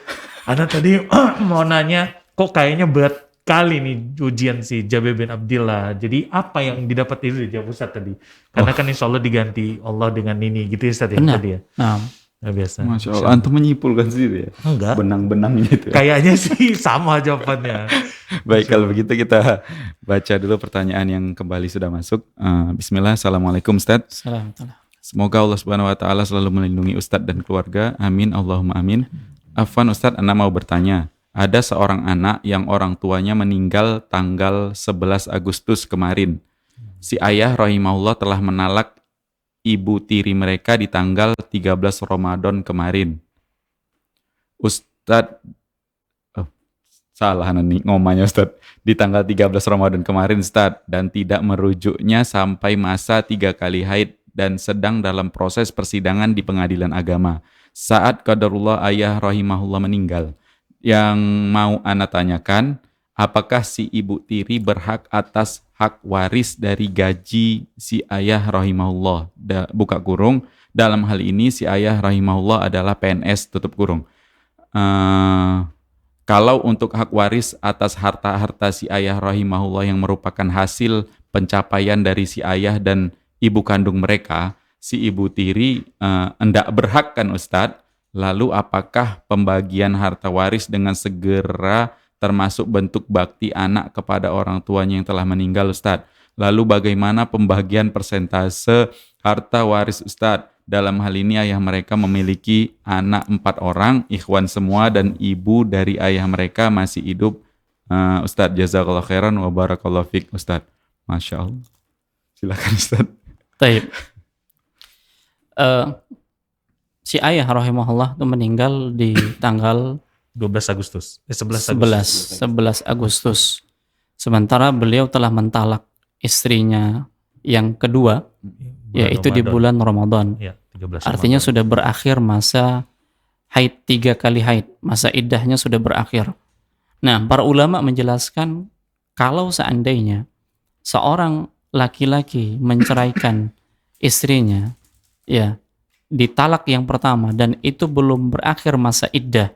Ana tadi mau nanya, kok kayaknya berat kali nih ujian si Jabir bin Abdillah. Jadi apa yang didapat itu dijawab Ustaz tadi. Karena kan insya Allah diganti Allah dengan ini gitu ya Ustaz ya. Benar. Tadi ya. Nah, biasa. Masya Allah. Antum menyimpulkan sendiri ya? Enggak. Benang-benangnya itu ya? Kayaknya sih sama jawabannya. Baik, kalau begitu kita baca dulu pertanyaan yang kembali sudah masuk. Bismillah, Assalamualaikum Ustaz. Assalamualaikum. Semoga Allah Subhanahu wa taala selalu melindungi Ustadz dan keluarga. Amin, Allahumma amin. Afwan Ustadz, Ana mau bertanya. Ada seorang anak yang orang tuanya meninggal tanggal 11 Agustus kemarin. Si ayah rahimahullah telah menalak ibu tiri mereka di tanggal 13 Ramadan kemarin. Ustadz, salah nih ngomongnya Ustadz. Di tanggal 13 Ramadan kemarin Ustadz, dan tidak merujuknya sampai masa 3 kali haid dan sedang dalam proses persidangan di pengadilan agama. Saat qadarullah ayah rahimahullah meninggal. Yang mau Ana tanyakan, apakah si ibu tiri berhak atas hak waris dari gaji si ayah rahimahullah? Buka kurung, dalam hal ini si ayah rahimahullah adalah PNS, tutup kurung. Kalau untuk hak waris atas harta-harta si ayah rahimahullah yang merupakan hasil pencapaian dari si ayah dan ibu kandung mereka, si ibu tiri enggak berhak kan Ustadz? Lalu apakah pembagian harta waris dengan segera termasuk bentuk bakti anak kepada orang tuanya yang telah meninggal Ustadz? Lalu bagaimana pembagian persentase harta waris Ustadz? Dalam hal ini ayah mereka memiliki anak 4 orang, ikhwan semua, dan ibu dari ayah mereka masih hidup. Ustadz, jazakallah khairan wa barakallahu fiik Ustadz. Masya Allah. Silakan Ustadz. Baik. Si ayah rahimahullah itu meninggal di tanggal 12 Agustus. 11 Agustus. Sementara beliau telah mentalak istrinya yang kedua, yaitu di bulan Ramadan. Ya, 13 Artinya Ramadan. sudah berakhir masa haid 3 kali haid. Masa iddahnya sudah berakhir. Nah, para ulama menjelaskan kalau seandainya seorang laki-laki menceraikan istrinya, ditalak yang pertama dan itu belum berakhir masa iddah,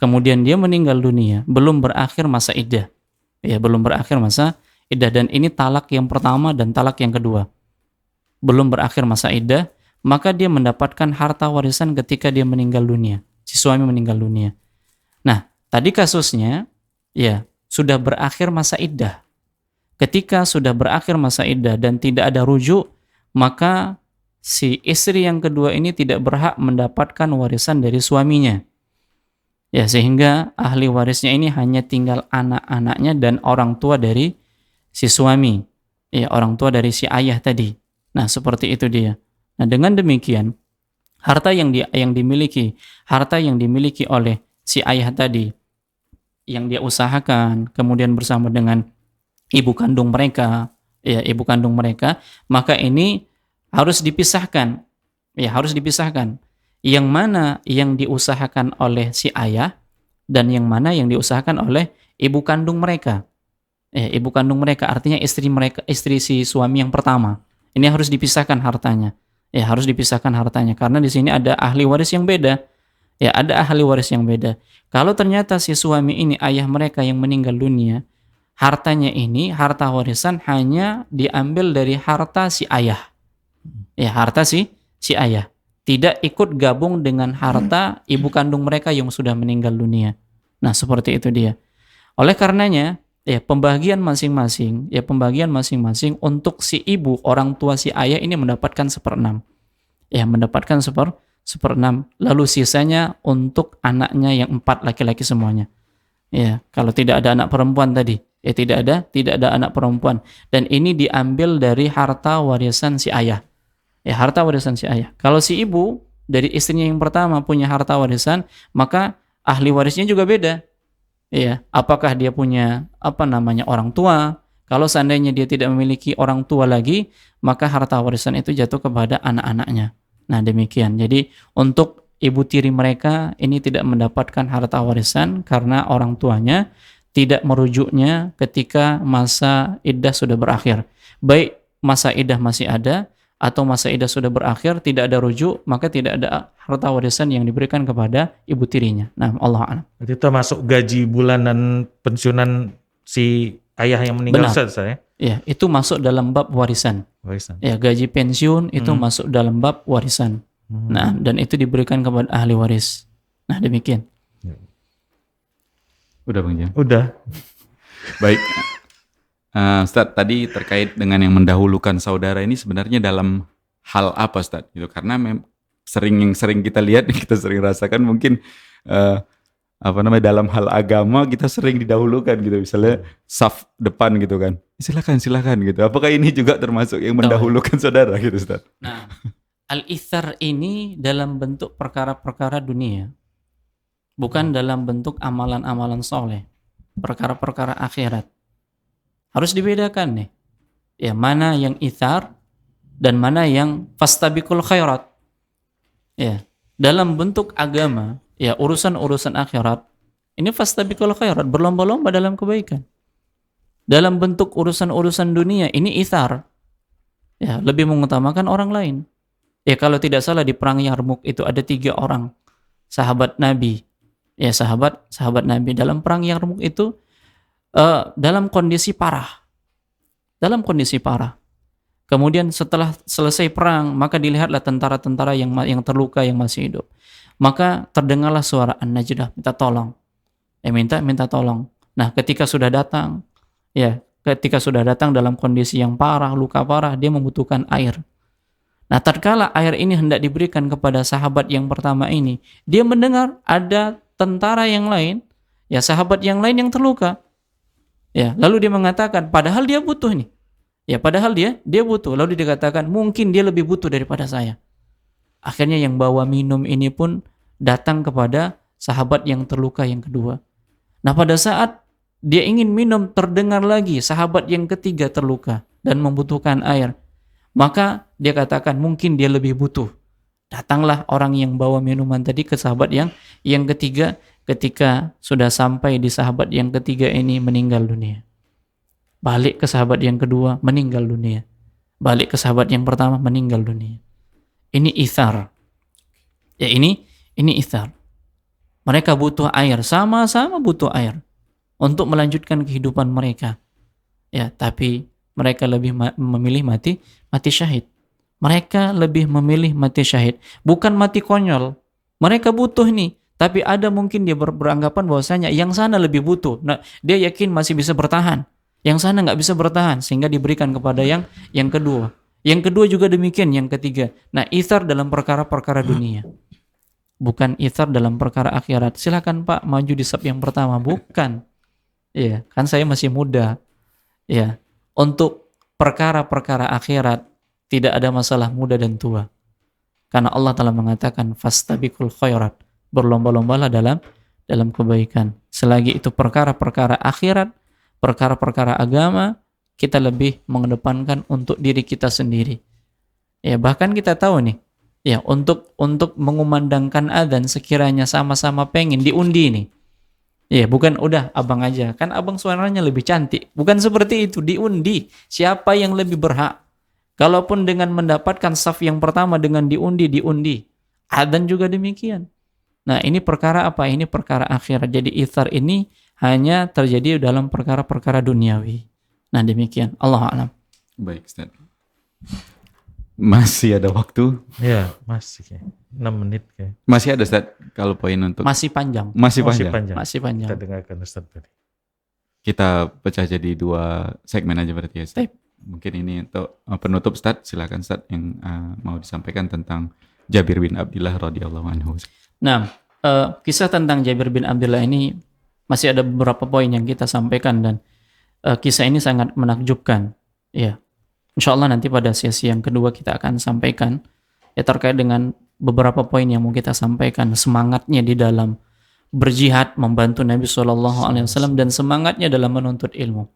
kemudian dia meninggal dunia, belum berakhir masa iddah, belum berakhir masa iddah, dan ini talak yang pertama dan talak yang kedua, belum berakhir masa iddah, maka dia mendapatkan harta warisan ketika dia meninggal dunia, si suami meninggal dunia. Nah, tadi kasusnya sudah berakhir masa iddah. Ketika sudah berakhir masa iddah dan tidak ada rujuk, maka si istri yang kedua ini tidak berhak mendapatkan warisan dari suaminya. Sehingga ahli warisnya ini hanya tinggal anak-anaknya dan orang tua dari si suami. Orang tua dari si ayah tadi. Nah, seperti itu dia. Nah, dengan demikian, harta yang dimiliki oleh si ayah tadi yang dia usahakan, kemudian bersama dengan ibu kandung mereka, maka ini harus dipisahkan. Harus dipisahkan. Yang mana yang diusahakan oleh si ayah dan yang mana yang diusahakan oleh ibu kandung mereka. Ibu kandung mereka artinya istri si suami yang pertama. Ini harus dipisahkan hartanya. Harus dipisahkan hartanya karena di sini ada ahli waris yang beda. Ada ahli waris yang beda. Kalau ternyata si suami ini ayah mereka yang meninggal dunia, hartanya ini harta warisan hanya diambil dari harta si ayah. Harta si ayah. Tidak ikut gabung dengan harta ibu kandung mereka yang sudah meninggal dunia. Nah, seperti itu dia. Oleh karenanya, pembagian masing-masing untuk si ibu, orang tua si ayah ini mendapatkan 1/6. Mendapatkan 1/6. Lalu sisanya untuk anaknya yang 4 laki-laki semuanya. Kalau tidak ada anak perempuan tadi, tidak ada anak perempuan. Dan ini diambil dari harta warisan si ayah. Harta warisan si ayah. Kalau si ibu dari istrinya yang pertama punya harta warisan, maka ahli warisnya juga beda. Apakah dia punya orang tua? Kalau seandainya dia tidak memiliki orang tua lagi, maka harta warisan itu jatuh kepada anak-anaknya. Nah, demikian. Jadi untuk ibu tiri mereka ini tidak mendapatkan harta warisan karena orang tuanya tidak merujuknya ketika masa iddah sudah berakhir. Baik masa iddah masih ada atau masa iddah sudah berakhir, tidak ada rujuk, maka tidak ada harta warisan yang diberikan kepada ibu tirinya. Nah, Allah a'lam. Itu termasuk gaji bulanan pensiunan si ayah yang meninggal, Ustaz, ya? Itu masuk dalam bab warisan. Gaji pensiun itu masuk dalam bab warisan. Nah, dan itu diberikan kepada ahli waris. Nah, demikian. Udah Bang Jiang? Udah. Baik. Ustaz, tadi terkait dengan yang mendahulukan saudara ini sebenarnya dalam hal apa, Ustaz? Gitu. Karena yang sering kita lihat, kita sering rasakan mungkin dalam hal agama kita sering didahulukan gitu, misalnya saf depan gitu kan, silakan gitu. Apakah ini juga termasuk yang mendahulukan saudara gitu, Ustaz? Nah, al-ithar ini dalam bentuk perkara-perkara dunia, bukan dalam bentuk amalan-amalan soleh, perkara-perkara akhirat. Harus dibedakan nih, mana yang ithar dan mana yang fastabiqul khairat. Dalam bentuk agama, urusan-urusan akhirat, ini fastabiqul khairat, berlomba-lomba dalam kebaikan. Dalam bentuk urusan-urusan dunia, ini ithar. Lebih mengutamakan orang lain. Kalau tidak salah di perang Yarmuk itu ada 3 orang sahabat Nabi. Sahabat Nabi dalam perang Yarmuk itu dalam kondisi parah. Kemudian setelah selesai perang, maka dilihatlah tentara-tentara yang terluka yang masih hidup. Maka terdengarlah suara An-Najdah, minta tolong. Minta tolong. Nah, ketika sudah datang dalam kondisi yang parah, luka parah, dia membutuhkan air. Nah, tatkala air ini hendak diberikan kepada sahabat yang pertama ini, dia mendengar ada tentara yang lain, sahabat yang lain yang terluka. Lalu dia mengatakan, padahal dia butuh nih. Padahal dia butuh. Lalu dia katakan, mungkin dia lebih butuh daripada saya. Akhirnya yang bawa minum ini pun datang kepada sahabat yang terluka yang kedua. Nah, pada saat dia ingin minum, terdengar lagi sahabat yang ketiga terluka dan membutuhkan air. Maka dia katakan mungkin dia lebih butuh. Datanglah orang yang bawa minuman tadi ke sahabat yang ketiga. Ketika sudah sampai di sahabat yang ketiga ini meninggal dunia. Balik ke sahabat yang kedua, meninggal dunia. Balik ke sahabat yang pertama, meninggal dunia. Ini ithar. Ini ithar. Mereka butuh air, sama-sama butuh air untuk melanjutkan kehidupan mereka. Tapi mereka lebih memilih mati syahid. Mereka lebih memilih mati syahid, bukan mati konyol. Mereka butuh nih, tapi ada mungkin dia beranggapan bahwasanya yang sana lebih butuh. Nah, dia yakin masih bisa bertahan. Yang sana nggak bisa bertahan, sehingga diberikan kepada yang kedua. Yang kedua juga demikian, yang ketiga. Nah, ithar dalam perkara-perkara dunia. Bukan ithar dalam perkara akhirat. Silakan Pak, maju di saf yang pertama. Bukan. Kan saya masih muda. Untuk perkara-perkara akhirat, tidak ada masalah muda dan tua. Karena Allah telah mengatakan, fastabiqul khairat. Berlomba-lombalah dalam kebaikan. Selagi itu perkara-perkara akhirat, perkara-perkara agama, kita lebih mengedepankan untuk diri kita sendiri. Bahkan kita tahu nih, untuk mengumandangkan adzan sekiranya sama-sama pengen diundi nih. Ya, bukan udah abang aja. Kan abang suaranya lebih cantik. Bukan seperti itu, diundi. Siapa yang lebih berhak? Kalaupun dengan mendapatkan saf yang pertama dengan diundi. Adzan juga demikian. Nah, ini perkara apa? Ini perkara akhirat. Jadi ithar ini hanya terjadi dalam perkara-perkara duniawi. Nah, demikian. Allahu a'lam. Baik, Ustaz. Masih ada waktu? Ya, masih kayak 6 menit kayak. Masih ada, Ustaz, kalau poin untuk Masih panjang. masih Masih panjang. panjang. Masih panjang. Kita dengarkan Ustaz tadi. Kita pecah jadi 2 segmen aja berarti ya, Ustaz. Baik. Mungkin ini untuk penutup, Ustaz. Silakan, Ustaz, yang mau disampaikan tentang Jabir bin Abdillah radhiyallahu anhu. Nah, kisah tentang Jabir bin Abdullah ini masih ada beberapa poin yang kita sampaikan dan kisah ini sangat menakjubkan. Ya, insya Allah nanti pada sesi yang kedua kita akan sampaikan ya terkait dengan beberapa poin yang mau kita sampaikan, semangatnya di dalam berjihad membantu Nabi SAW dan semangatnya dalam menuntut ilmu.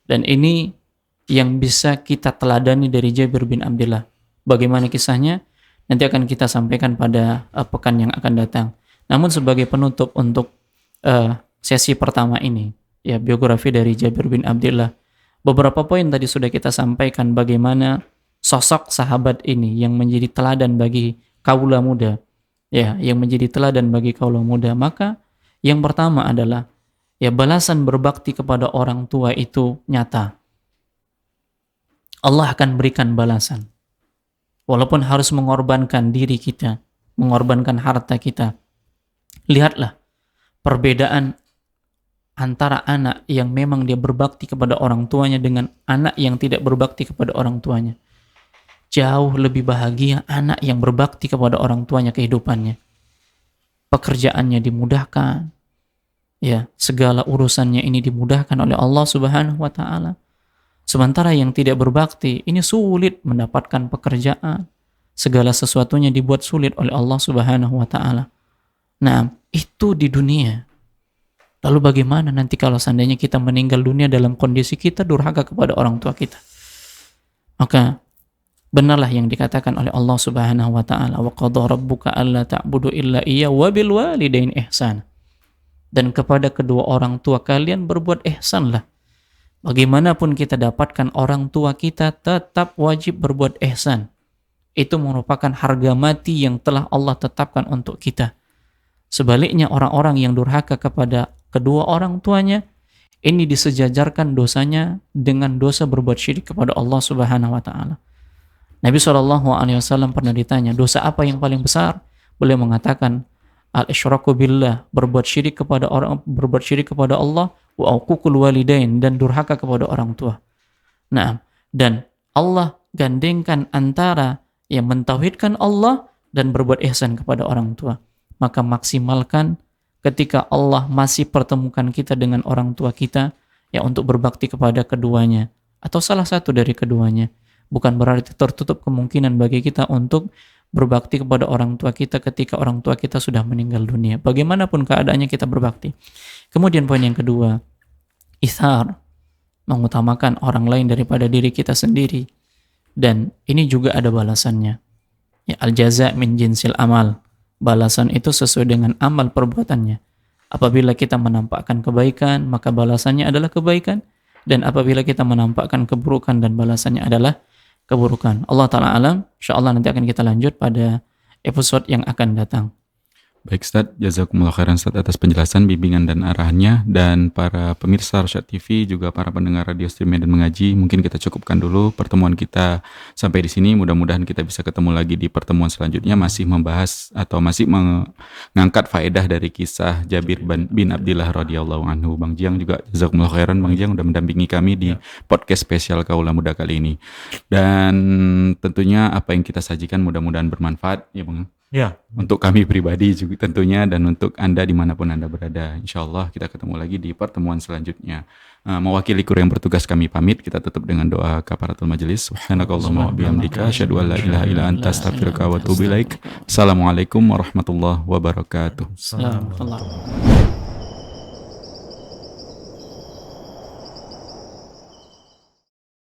Dan ini yang bisa kita teladani dari Jabir bin Abdullah. Bagaimana kisahnya? Nanti akan kita sampaikan pada pekan yang akan datang. Namun sebagai penutup untuk sesi pertama ini, ya biografi dari Jabir bin Abdullah, beberapa poin tadi sudah kita sampaikan bagaimana sosok sahabat ini yang menjadi teladan bagi kaula muda, ya, yang menjadi teladan bagi kaula muda. Maka yang pertama adalah ya balasan berbakti kepada orang tua itu nyata. Allah akan berikan balasan. Walaupun harus mengorbankan diri kita, mengorbankan harta kita. Lihatlah perbedaan antara anak yang memang dia berbakti kepada orang tuanya dengan anak yang tidak berbakti kepada orang tuanya. Jauh lebih bahagia anak yang berbakti kepada orang tuanya kehidupannya. Pekerjaannya dimudahkan. Ya, segala urusannya ini dimudahkan oleh Allah Subhanahu wa taala. Sementara yang tidak berbakti ini sulit mendapatkan pekerjaan. Segala sesuatunya dibuat sulit oleh Allah Subhanahu wa taala. Nah, itu di dunia. Lalu bagaimana nanti kalau seandainya kita meninggal dunia dalam kondisi kita durhaka kepada orang tua kita? Maka benarlah yang dikatakan oleh Allah Subhanahu wa taala, wa qadha rabbuka alla ta'budu illa iyyahu wa bil walidaini ihsana. Dan kepada kedua orang tua kalian berbuat ihsanlah. Bagaimanapun kita dapatkan orang tua kita tetap wajib berbuat ihsan. Itu merupakan harga mati yang telah Allah tetapkan untuk kita. Sebaliknya orang-orang yang durhaka kepada kedua orang tuanya, ini disejajarkan dosanya dengan dosa berbuat syirik kepada Allah Subhanahu wa taala. Nabi SAW pernah ditanya, dosa apa yang paling besar? Beliau mengatakan, al-isyraku billah, berbuat syirik kepada Allah, wa uququl walidain, dan durhaka kepada orang tua. Nah, dan Allah gandengkan antara yang mentauhidkan Allah dan berbuat ihsan kepada orang tua. Maka maksimalkan ketika Allah masih pertemukan kita dengan orang tua kita, ya untuk berbakti kepada keduanya atau salah satu dari keduanya. Bukan berarti tertutup kemungkinan bagi kita untuk berbakti kepada orang tua kita ketika orang tua kita sudah meninggal dunia. Bagaimanapun keadaannya kita berbakti. Kemudian poin yang kedua, ithar, mengutamakan orang lain daripada diri kita sendiri. Dan ini juga ada balasannya. Ya, al-jaza' min jinsil amal. Balasan itu sesuai dengan amal perbuatannya. Apabila kita menampakkan kebaikan, maka balasannya adalah kebaikan. Dan apabila kita menampakkan keburukan, dan balasannya adalah keburukan. Allah Ta'ala alam. InsyaAllah nanti akan kita lanjut pada episode yang akan datang. Baik, Ustaz, jazakumullah khairan, Ustaz, atas penjelasan, bimbingan dan arahannya. Dan para pemirsa Rosyad TV, juga para pendengar radio streaming dan mengaji, mungkin kita cukupkan dulu pertemuan kita sampai di sini. Mudah-mudahan kita bisa ketemu lagi di pertemuan selanjutnya, masih membahas atau masih mengangkat faedah dari kisah Jabir bin Abdillah radhiyallahu anhu. Bang Jiang juga jazakumullah khairan, Bang Jiang, udah mendampingi kami di podcast spesial Kaula Muda kali ini. Dan tentunya apa yang kita sajikan mudah-mudahan bermanfaat, ya Bang. Ya, Untuk kami pribadi juga tentunya, dan untuk Anda dimanapun Anda berada. Insya Allah kita ketemu lagi di pertemuan selanjutnya. Mewakili kru yang bertugas kami pamit. Kita tutup dengan doa kafaratul majelis. Subhanakallahumma wa bihamdika asyhadu an la ilaha illa anta astaghfiruka wa atubu ilaik. Assalamualaikum warahmatullahi wabarakatuh. salam. Salam.